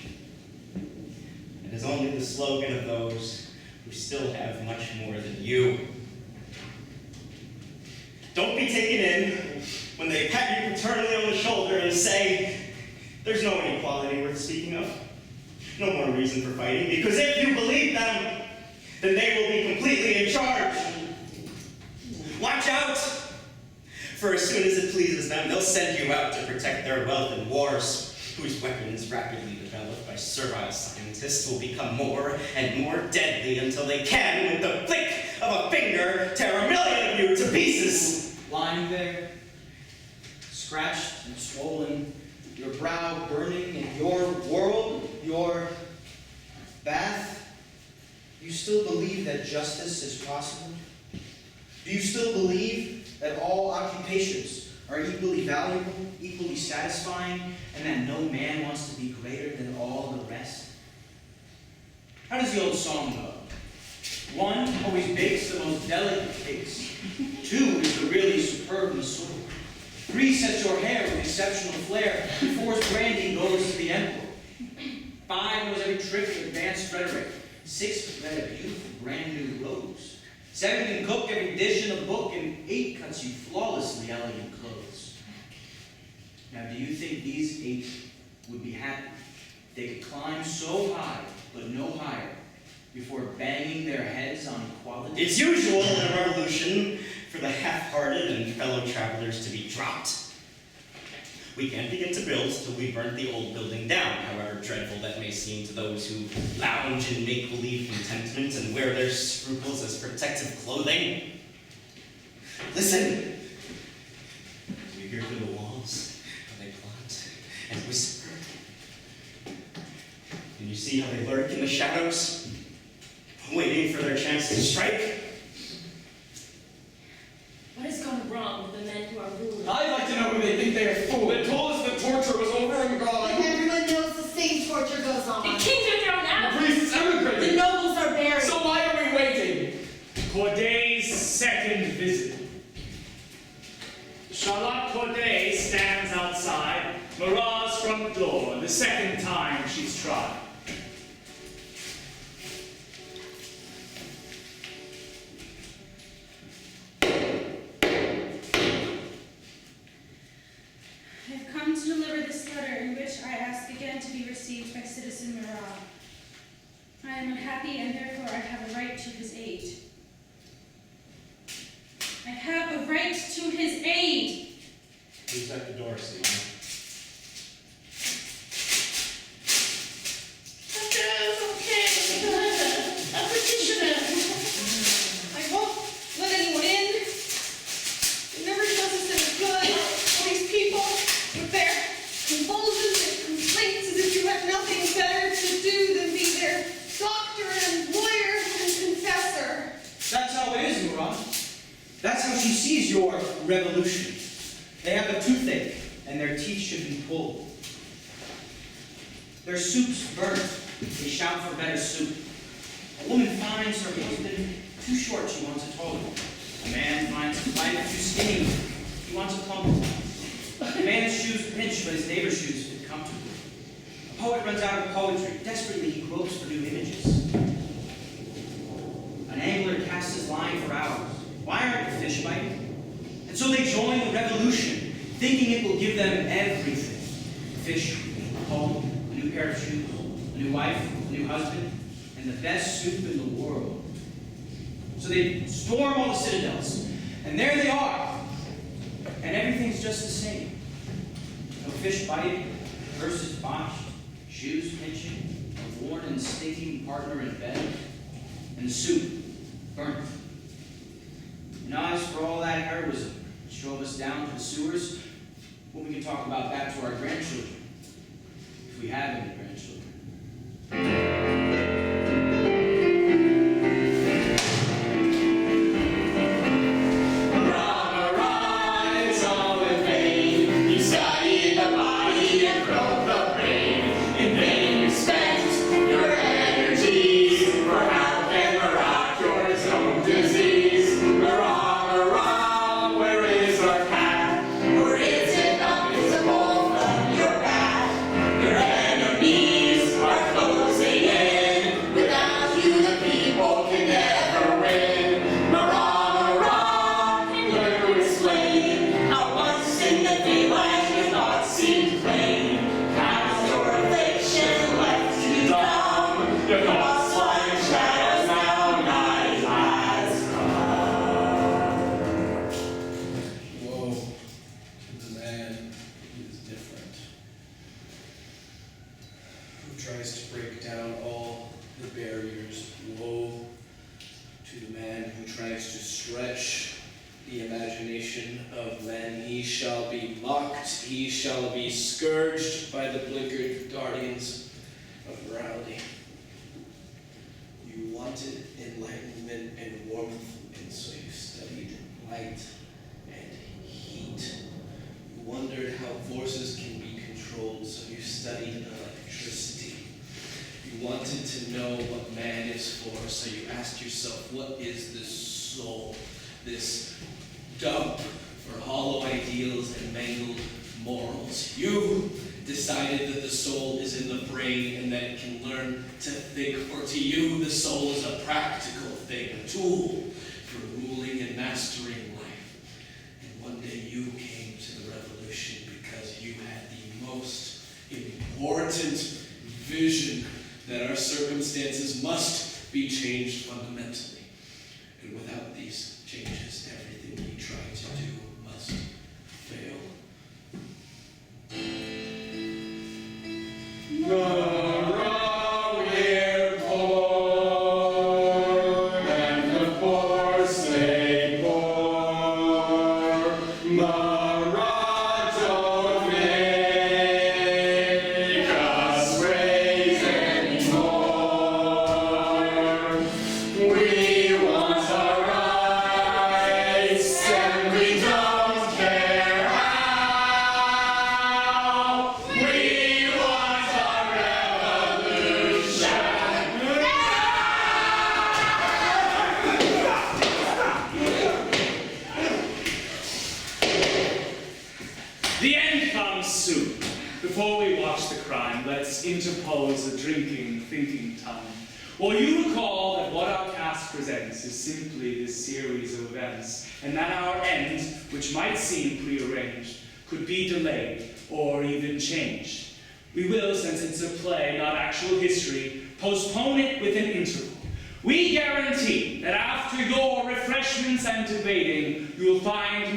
it is only the slogan of those who still have much more than you. Don't be taken in when they pat you paternally on the shoulder and say, there's no inequality worth speaking of. No more reason for fighting, because if you believe them, then they will be completely in charge. Watch out! For as soon as it pleases them, they'll send you out to protect their wealth in wars, whose weapons, rapidly developed by servile scientists, will become more and more deadly until they can, with the flick of a finger, tear 1,000,000 of you to pieces. Lying there, scratched and swollen, your brow burning in your world, your bath, you still believe that justice is possible? Do you still believe that all occupations are equally valuable, equally satisfying, and that no man wants to be greater than all the rest? How does the old song go? 1 always bakes the most delicate cakes. 2 is the really superb masseur. 3 sets your hair with exceptional flair. 4's brandy goes to the emperor. 5 knows every trick of advanced rhetoric. 6 has read a beautiful brand new rose. 7 can cook every dish in a book, and 8 cuts you flawlessly elegant clothes. Now, do you think these 8 would be happy if they could climb so high, but no higher, before banging their heads on equality? It's usual in a revolution for the half-hearted and fellow travelers to be dropped. We can't begin to build till we burnt the old building down, however dreadful that may seem to those who lounge in make-believe contentment and wear their scruples as protective clothing. Listen! Do you hear through the walls how they plot and whisper? And you see how they lurk in the shadows, waiting for their chance to strike? What has gone wrong with the men who are ruling? I'd like to know who they think they are fooling. They told us the torture was over and gone. Everyone knows the same torture goes on. The kings are thrown out! The priests emigrated. The nobles are buried. So why are we waiting? Corday's second visit. Charlotte Corday stands outside Marat's front door, the second time she's tried. I've come to deliver this letter in which I ask again to be received by Citizen Marat. I am unhappy and therefore I have a right to his aid. I have a right to his aid! Who's at the door, Simon? Okay. A petitioner. I won't let anyone in. It never does us any good. All these people with their convulsions and complaints as if you have nothing better to do than be their doctor and lawyer and confessor. That's how it is, Marat. That's how she sees your revolution. They have a toothache, and their teeth should be pulled. Their soup's burnt. They shout for better soup. A woman finds her husband too short, she wants a taller. A man finds his wife too skinny, he wants a plumper. A man's shoes pinch, but his neighbor's shoes fit comfortably. A poet runs out of poetry. Desperately, he gropes for new images. An angler casts his line for hours. Why aren't the fish biting? And so they join the revolution, thinking it will give them everything. Fish, a home, a new pair of shoes, a new wife, a new husband, and the best soup in the world. So they storm all the citadels, and there they are. And everything's just the same. No fish biting, purses botched, shoes pinching, a worn and stinking partner in bed, and the soup burnt. And as for all that heroism which drove us down to the sewers, well, we can talk about that to our grandchildren, if we have any grandchildren.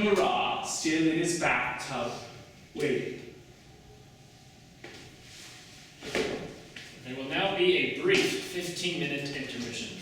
Marat still in his bathtub, waiting. There will now be a brief 15-minute intermission.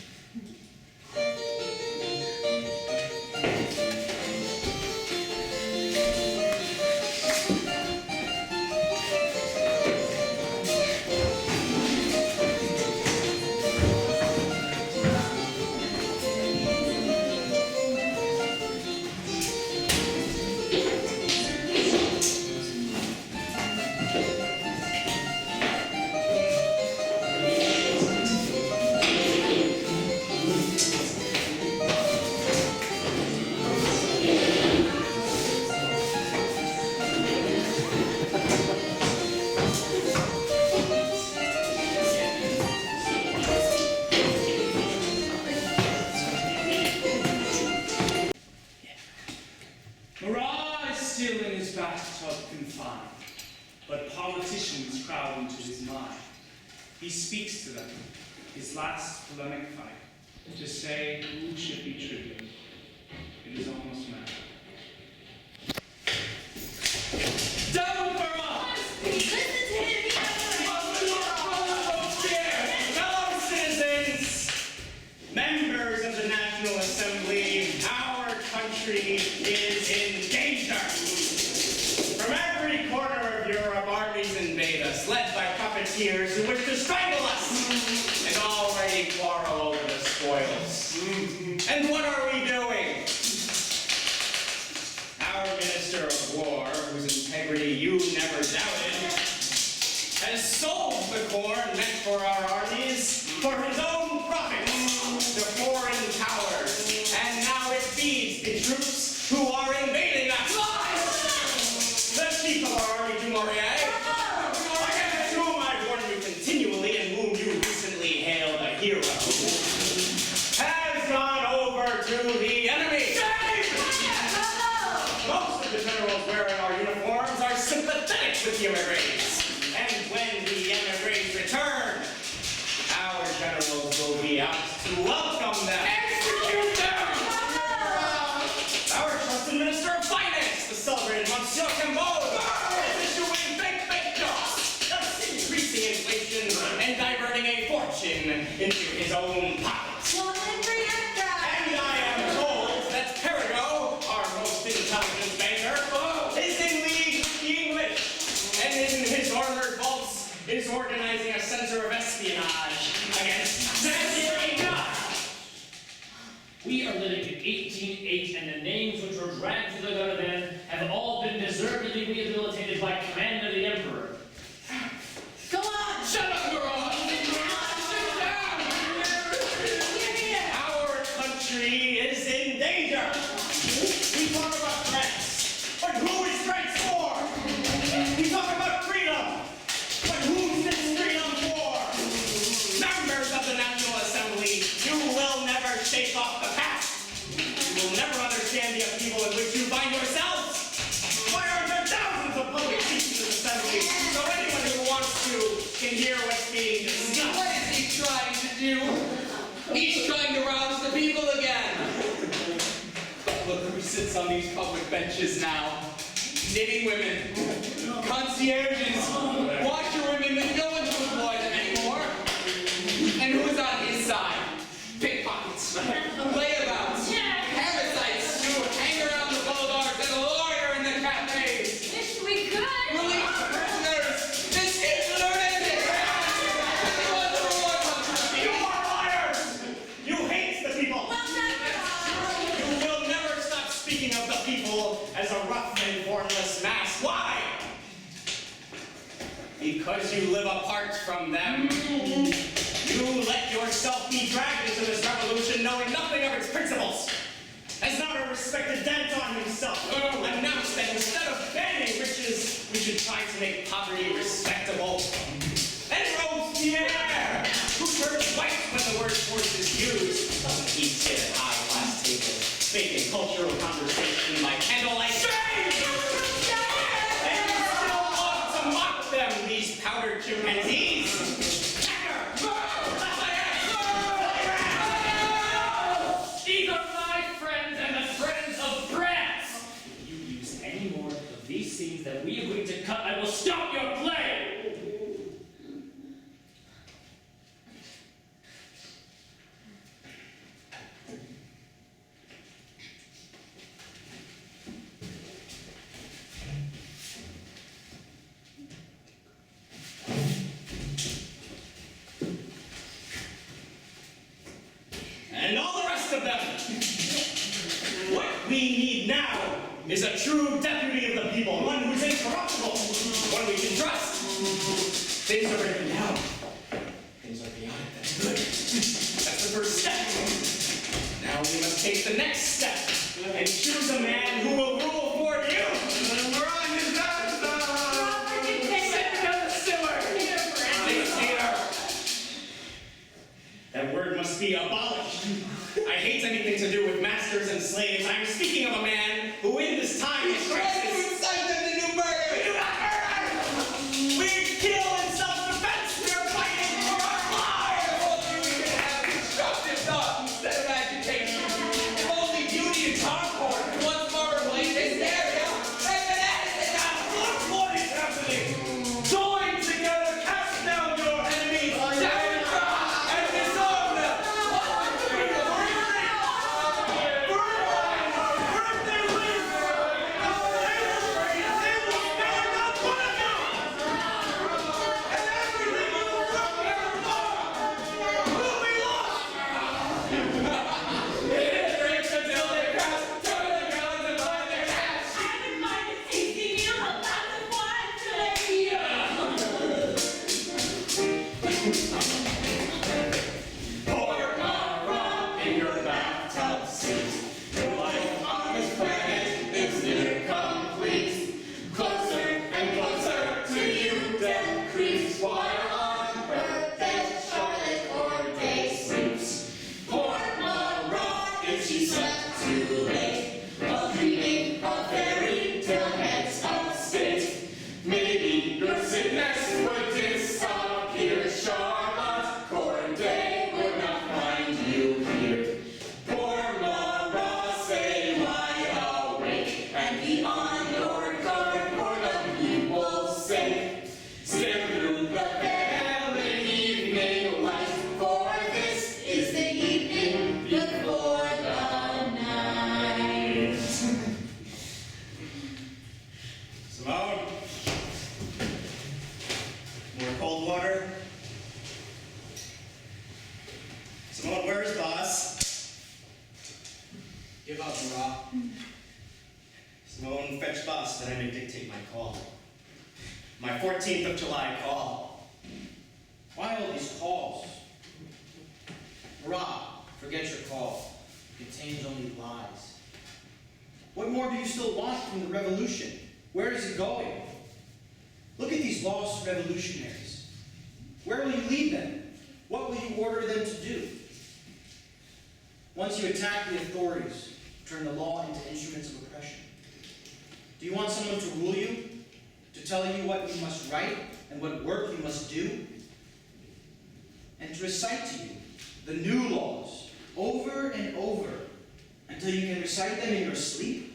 Marat is still in his bathtub confined, but politicians crowd into his mind. He speaks to them, his last polemic fight, to say who should be tribune. It is almost mad. Down with Marat! Listen to him, Fellow citizens, members of the National Assembly, our country is in danger. From every corner bandits led by puppeteers who wish to strangle us and already quarrel over the spoils. And what are we doing? Our Minister of War, whose integrity you never doubted, has sold the corn meant for our armies for his own profit to foreign powers, and now it feeds the troops who are invading us. The chief of our army, Dumouriez, against whom I warn you continually and whom you recently hailed a hero, has gone over to the enemy. Most of the generals wearing our uniforms are sympathetic with the emigres. And when the emigres return, our generals will be out to welcome them. Execute them! Our trusted Minister of Finance, the celebrated Monsieur Cambode, is issuing fake jobs, thus increasing inflation and diverting a fortune into his own pockets. And I am told that Perigo, our most intelligent banker, is in league with the English, and in his armored vaults is organizing a center of espionage against Assyria. We are living in 1808, and the names which were dragged to the gutter then have all been deservedly rehabilitated by command of the Emperor. Go on! Shut up, Marat! Sit down! Our country is in danger! We talk about France, but who is France for? We talk about freedom, but who's this freedom for? Members of the National Assembly, you will never shake off the past. You will never understand the upheaval in which you find yourselves. Why aren't there thousands of public seats in this assembly so anyone who wants to can hear what's being discussed? What is he trying to do? He's trying to rouse the people again. But look who sits on these public benches now. Knitting women, concierges, washer women that no one to employ them anymore. And who's on his side? Pickpockets, layabouts, parasites who hang around the boulevards and loiter in the cafes. Wish we could. Release prisoners! This is lunatic! Anyone the war comes You are liars! You hate the people! You will never stop speaking of the people as a rough and formless mass. Why? Because you live apart from them. You let yourself be dragged into this revolution knowing nothing of its principles. As not a respected Danton himself announced that instead of banning riches, we should try to make poverty respectable. And Robespierre, who turns white when the word force is used, eats it at high-class tables, making cultural conversation by candlelight. Shame! And you still want to mock them, these powdered chimpanzees? These are my friends and the friends of France! If you use any more of these scenes that we agreed to cut, I will stop your play! And all the rest of them. What we need now is a true deputy of the people, one who's incorruptible, one we can trust. Things are breaking down. Things are beyond that good. That's the first step. Now we must take the next step and choose a man who will rule for you. We're on his Send him to the sewer. Dictator. That word must be abolished. I hate anything to do with masters and slaves. I'm speaking of a man who in this time of crisis... We do not murder! We kill in self-defense! We are fighting for our lives! If only we could have constructive thought instead of agitation. If only beauty and concord could once more replace hysteria and fanaticism. Look what is happening! Join together, cast down your enemies! And disarm them! Burn them! Burn their limbs! Your sickness would disappear, Charlotte Corday would not find you here. Poor Marat, say wide awake, and be on your guard for the people's sake. Step through the pale evening light, for this is the evening before the night. Simone? More cold water? Simone, where's boss? Give up, Marat. Simone, fetch boss, that I may dictate my call. My 14th of July call. Why all these calls? Marat, forget your call. It contains only lies. What more do you still want from the revolution? Where is it going? Look at these lost revolutionaries. Where will you lead them? What will you order them to do? Once you attack the authorities, turn the law into instruments of oppression. Do you want someone to rule you? To tell you what you must write and what work you must do? And to recite to you the new laws over and over until you can recite them in your sleep?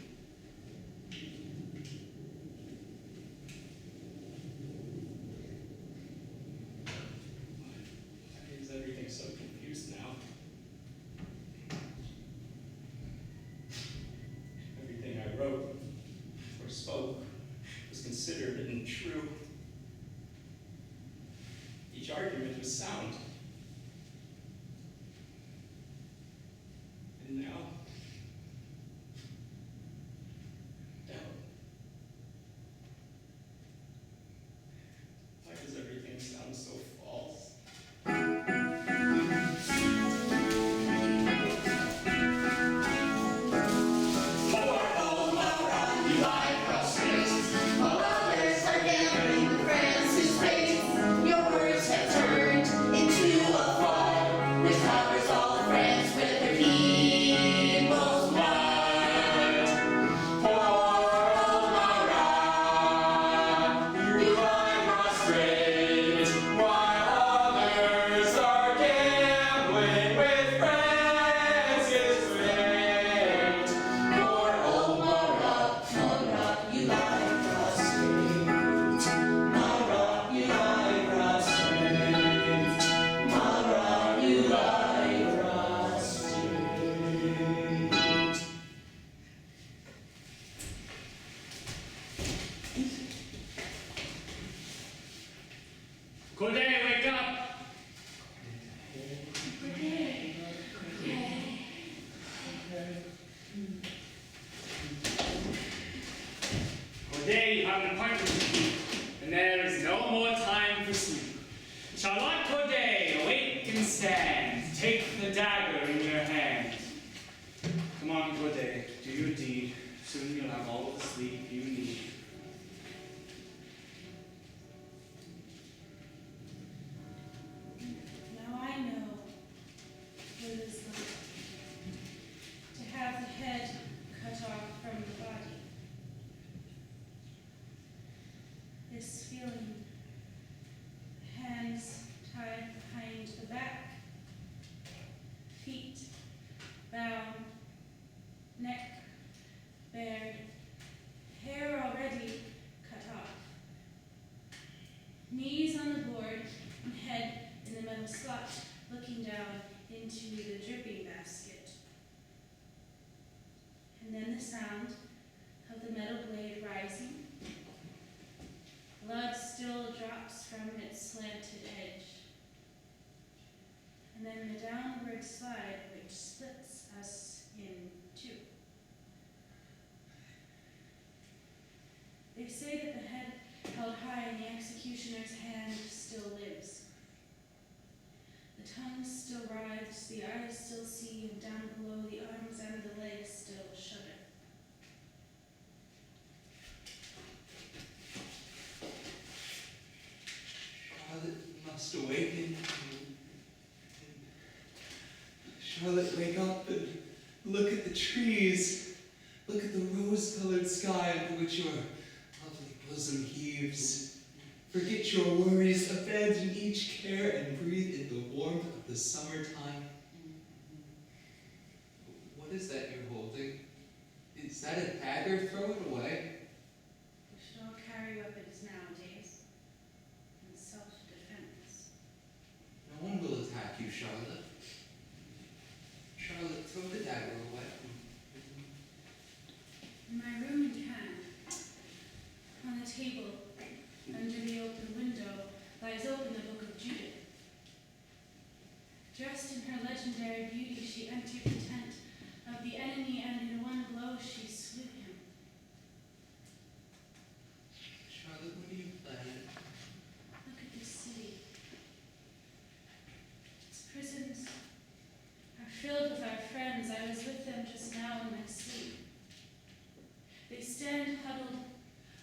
Why is everything so confused now? Everything I wrote or spoke was considered and true. Each argument was sound. And now, doubt. Why does everything sound so false? Poor old Marat, you lie prostrate, while others are gambling with France's fate. Your words have turned into a fog which covers all of France with their people's blood. Poor old Marat, you lie prostrate, while others are gambling with France's fate. Poor old Marat, Marat, you lie prostrate. Marat, you lie prostrate. Marat, you lie prostrate. Corday, wake up! Corday, you have an appointment to keep, and there is no more time for sleep. Charlotte Corday, awake and stand. Take the dagger in your hand. Come on, Corday, do your deed. Soon you'll have all the sleep you need. Now I know what it is like to have the head cut off from the body. This feeling, hands tied behind the back, feet bound, neck bared, hair already cut off, knees on the board and head in the metal slot, looking down into the dripping basket. And then the sound of the metal blade rising. Blood still drops from its slanted edge. And then the downward slide which splits us in two. They say that the head held high in the executioner's hand still lives. The tongue still writhes, the eyes still see, and down below the arms and the legs still shudder. Charlotte must awaken. Charlotte, wake up and look at the trees. Look at the rose-colored sky over which your lovely bosom heaves. Forget your worries, abandon each care, and breathe in the warmth of the summertime. What is that you're holding? Is that a dagger? Throw it away. We should all carry weapons nowadays in self-defense. No one will attack you, Charlotte. Charlotte, throw the dagger away. In my room in Cannes, on the table, under the open window, lies open the book of Judith. Dressed in her legendary beauty, she entered the tent of the enemy, and in one blow she slew him. Charlotte, what are you planning? Look at this city. Its prisons are filled with our friends. I was with them just now in my sleep. They stand huddled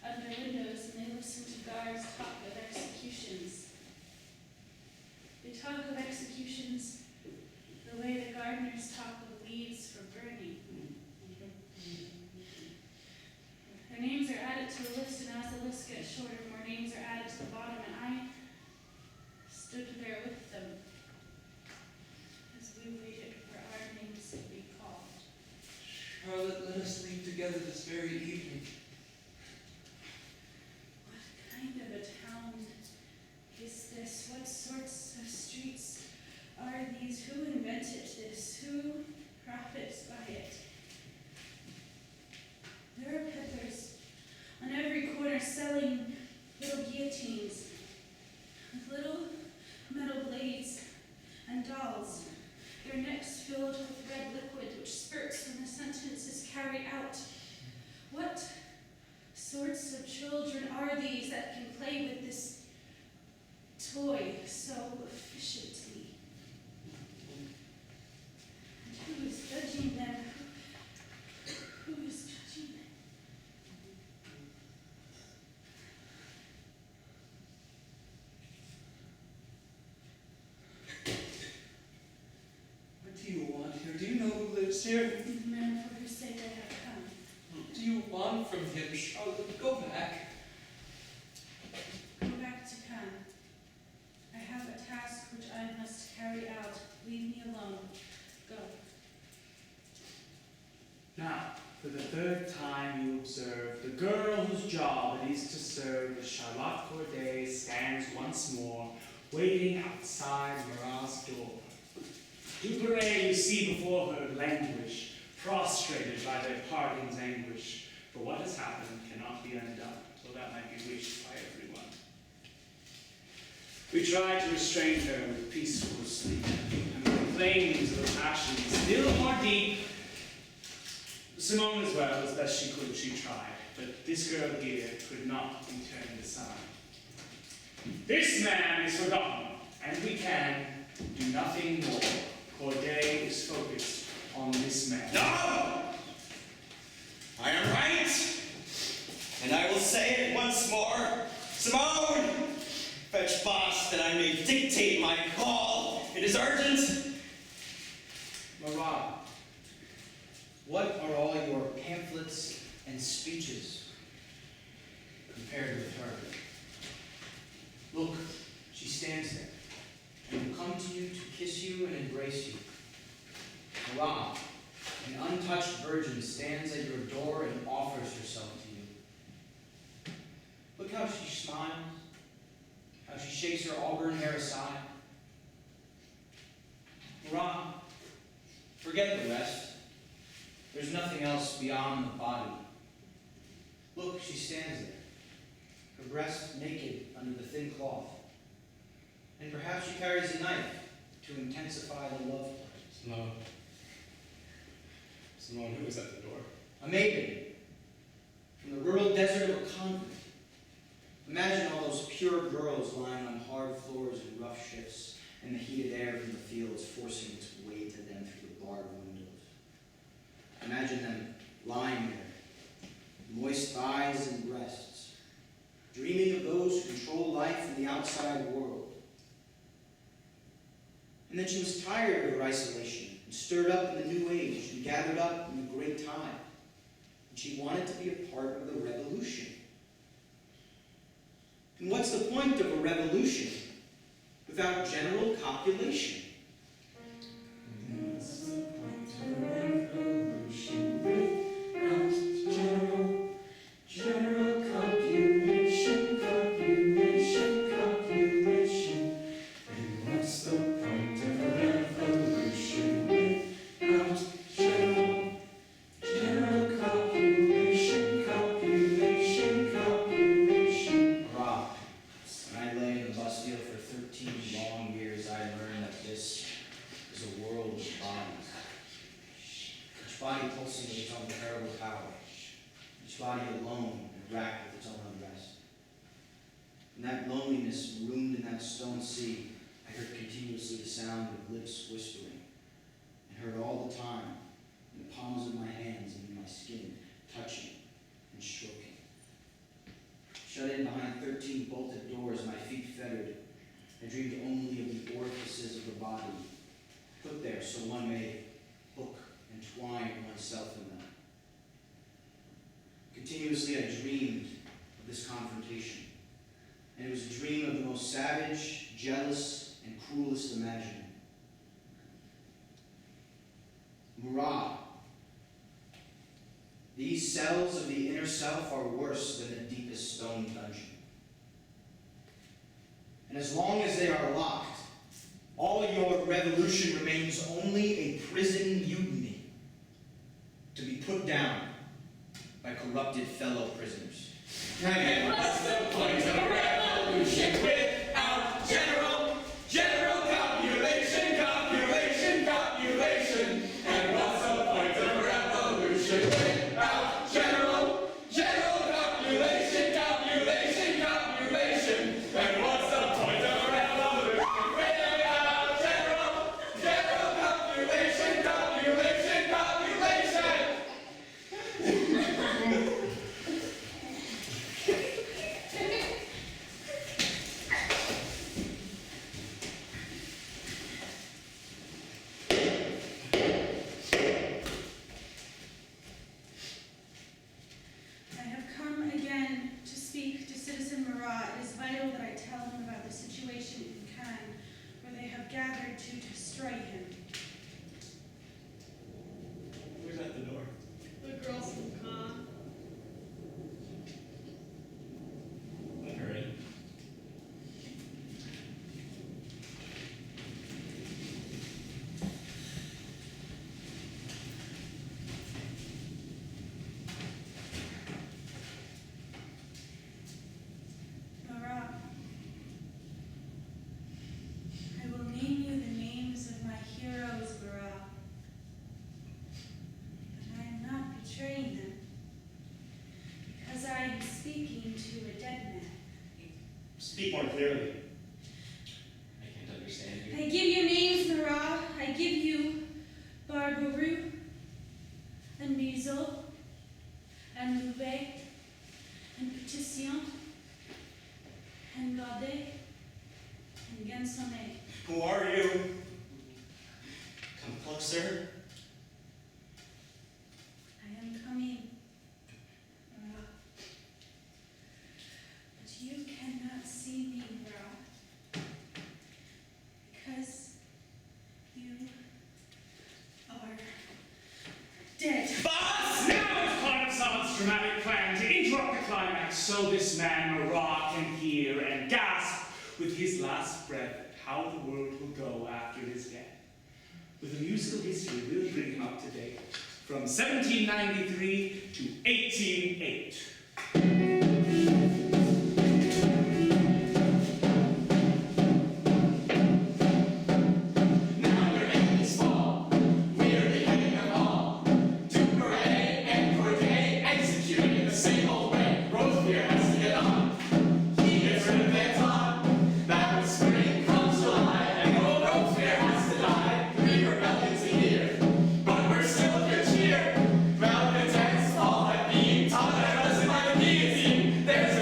under windows and they listen to guards talk of executions. They talk of executions the way the gardeners talk of weeds for burning. Their names are added to the list, and as the list gets shorter, more names are added to the bottom, and I stood there with them as we waited for our names to be called. Charlotte, let us leave together this very evening. What kind of a town is this? What sorts of streets are these? Who invented this? Who profits by it? There are peddlers on every corner selling little guillotines with little metal blades and dolls, their necks filled with red liquid which spurts when the sentence is carried out. What sorts of children are these that can play with this toy so efficiently? And who is judging them? Who is judging them? What do you want here? Do you know who lives here? The men for whose sake I have come. What do you want from him, Charlotte? Go back. Go back to Cannes. I have a task which I must carry out. Leave me alone. Go. Now, for the third time you observe the girl whose job it is to serve as Charlotte Corday stands once more, waiting outside Marat's door. Duperret you see before her languish, prostrated by their parting's anguish, for what has happened cannot be undone, though that might be wished by everyone. We try to restrain her with peaceful sleep, and with the flames of her passion still more deep. Simone as well, as best she could, she tried, but this girl here could not be turned aside. This man is forgotten, and we can do nothing more. Corday is focused on this man. No! I am right! And I will say it once more. Simone! Fetch boss that I may dictate my call. It is urgent. Marat, what are all your pamphlets and speeches compared with her? Look, she stands there, and will come to you to kiss you and embrace you. Marat, an untouched virgin, stands at your door and offers herself to you. Look how she smiles, how she shakes her auburn hair aside. Marat, forget the rest. There's nothing else beyond the body. Look, she stands there, her breast naked under the thin cloth. And perhaps she carries a knife to intensify the love play. Simone, who is at the door? A maiden from the rural desert of a convent. Imagine all those pure girls lying on hard floors in rough shifts, and the heated air from the fields forcing its way to them through the barred windows. Imagine them lying there, moist thighs and breasts, dreaming of those who control life in the outside world. And then she was tired of her isolation, and stirred up in the new age, and gathered up in the great time. And she wanted to be a part of the revolution. And what's the point of a revolution without general copulation? What's the point of a revolution without general copulation? And what's the point of a revolution without general copulation? Marat, when I lay in the Bastille for 13 long years, I learned that this is a world of bodies. Each body pulsing with its own terrible power. Each body alone and racked with its own unrest. In that loneliness, marooned in that stone sea, I heard continuously the sound of lips whispering, and heard all the time, in the palms of my hands and in my skin, touching and stroking. Shut in behind 13 bolted doors, my feet fettered, I dreamed only of the orifices of the body, put there so one may hook and twine oneself in them. Continuously I dreamed of this confrontation, and it was a dream of the most savage, jealous, and cruelest imagining. Marat, these cells of the inner self are worse than the deepest stone dungeon. And as long as they are locked, all your revolution remains only a prison mutiny to be put down by corrupted fellow prisoners. And what's the point of a revolution without general copulation? And what's the point of a revolution without general copulation? And what's the point of a revolution without general copulation? I have come again to speak to Citizen Marat. It is vital that I tell him about the situation in Cannes, where they have gathered to destroy him. Who's at the door? The girls from Khan. Let her in. Marat, I will name you the names of my heroes, Marat. But I am not betraying them, because I am speaking to a dead man. Speak more clearly. I can't understand you. I give you names, Marat. I give you Barbaroux, and Bizot, and Louvet, and Petition, and Gaudet, and Gensonnet. Who are you? Come closer. I am coming, Marat. But you cannot see me, Marat, because you are dead. But now is part of Sade's dramatic plan to interrupt the climax so this man, Marat, can hear and gasp with his last breath at how the world will go after his death. With a musical history, we'll bring him up to date from 1793 to 1808. Now your enemies fall. We are beheading them all. To parade and Corday, executing in the same old way. Robespierre has to get on. He gets rid of Danton. That was spring comes July, and old Robespierre has to die. 3 rebellions a year, but we're still of good cheer. Malcontents all have been taught their lesson by the guillotine. There's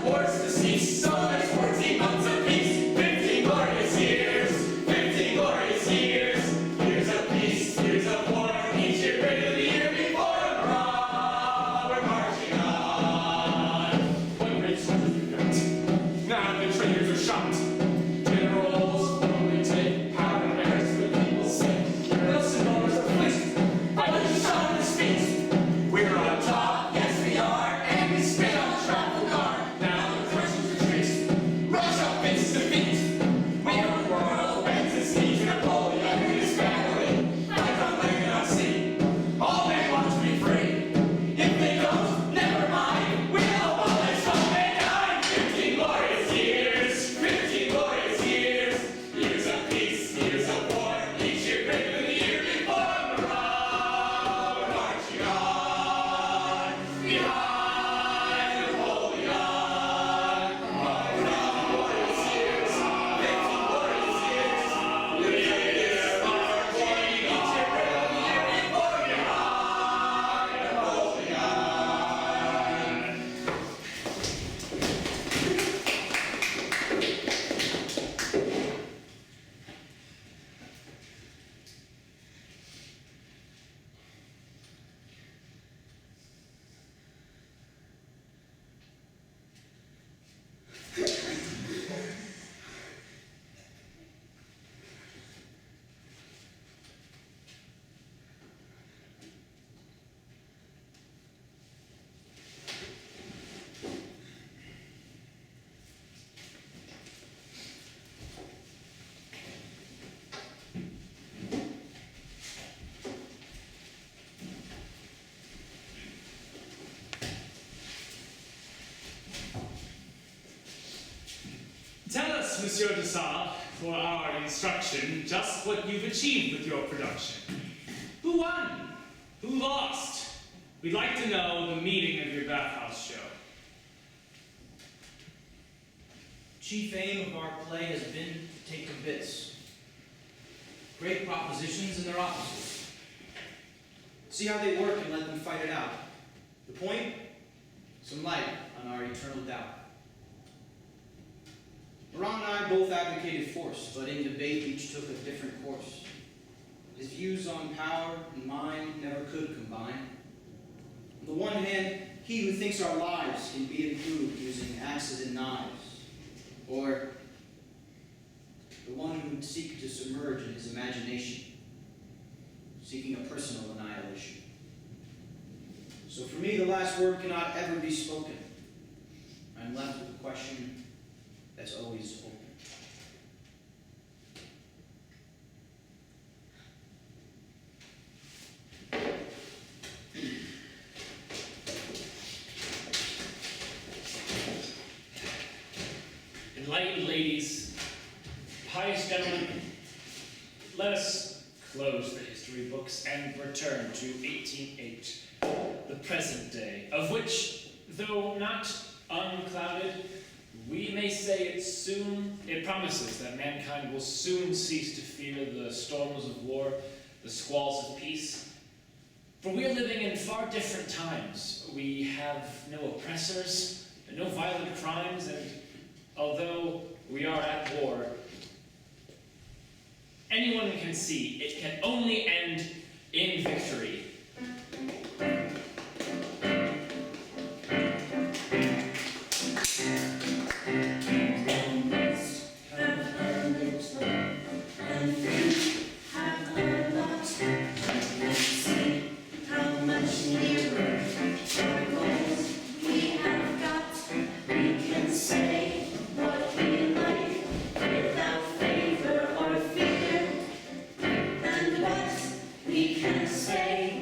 wars to cease. So there's 14 months of peace, 15 glorious years, 15 glorious years. Years of peace, years of war, each year greater than the year before. Hurrah, we're marching on. What great soldiers we got. Now the traitors are shot. Generals only take power and merits for the people's sake. Wilson orders are fleeced by the shot of his feet. We're on top, yes we are, and we spit on Trafalgar. Now the Prussians retreat, Russia faces defeat. We are the world, bends its knee to Napoleon and his family. Like on land and on sea, all men want to be free. If they don't, never mind, we'll abolish all mankind. 15 glorious years, 15 glorious years. Years of peace, years of war, each year greater than the year before. Hurrah, we're marching on. Behind Napoleon. Hurrah, glorious years, 15 glorious years. We are marching each year greater than the year before. Behind Napoleon. Tell us, Monsieur de Sade, for our instruction, just what you've achieved with your production. Who won? Who lost? We'd like to know the meaning of your bathhouse show. Chief aim of our play has been to take the bits. Great propositions and their opposites. See how they work and let them fight it out. The point? Some light on our eternal doubt. Marat and I both advocated force, but in debate each took a different course. His views on power and mine never could combine. On the one hand, he who thinks our lives can be improved using axes and knives, or the one who would seek to submerge in his imagination, seeking a personal annihilation. So for me, the last word cannot ever be spoken. I'm left with a question that's always open. Enlightened ladies, pious gentlemen, let us close the history books and return to 1808, the present day, of which, though not unclouded, we may say it promises that mankind will soon cease to fear the storms of war, the squalls of peace. For we are living in far different times. We have no oppressors, no violent crimes, and although we are at war, anyone can see it can only end in victory. We can say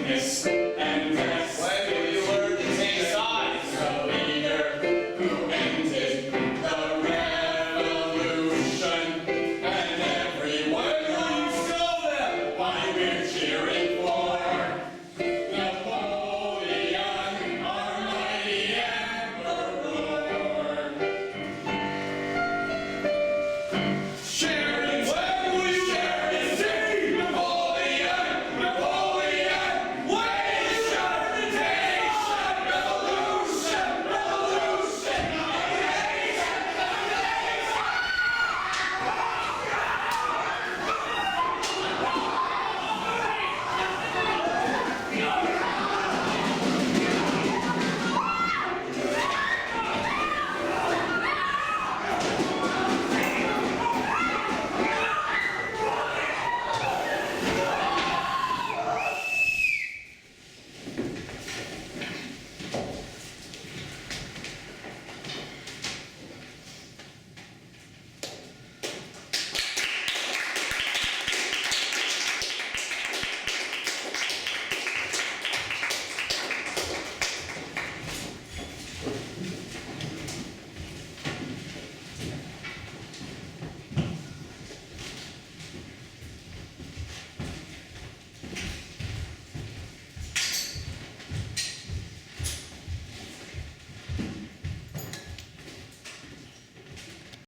Miss School.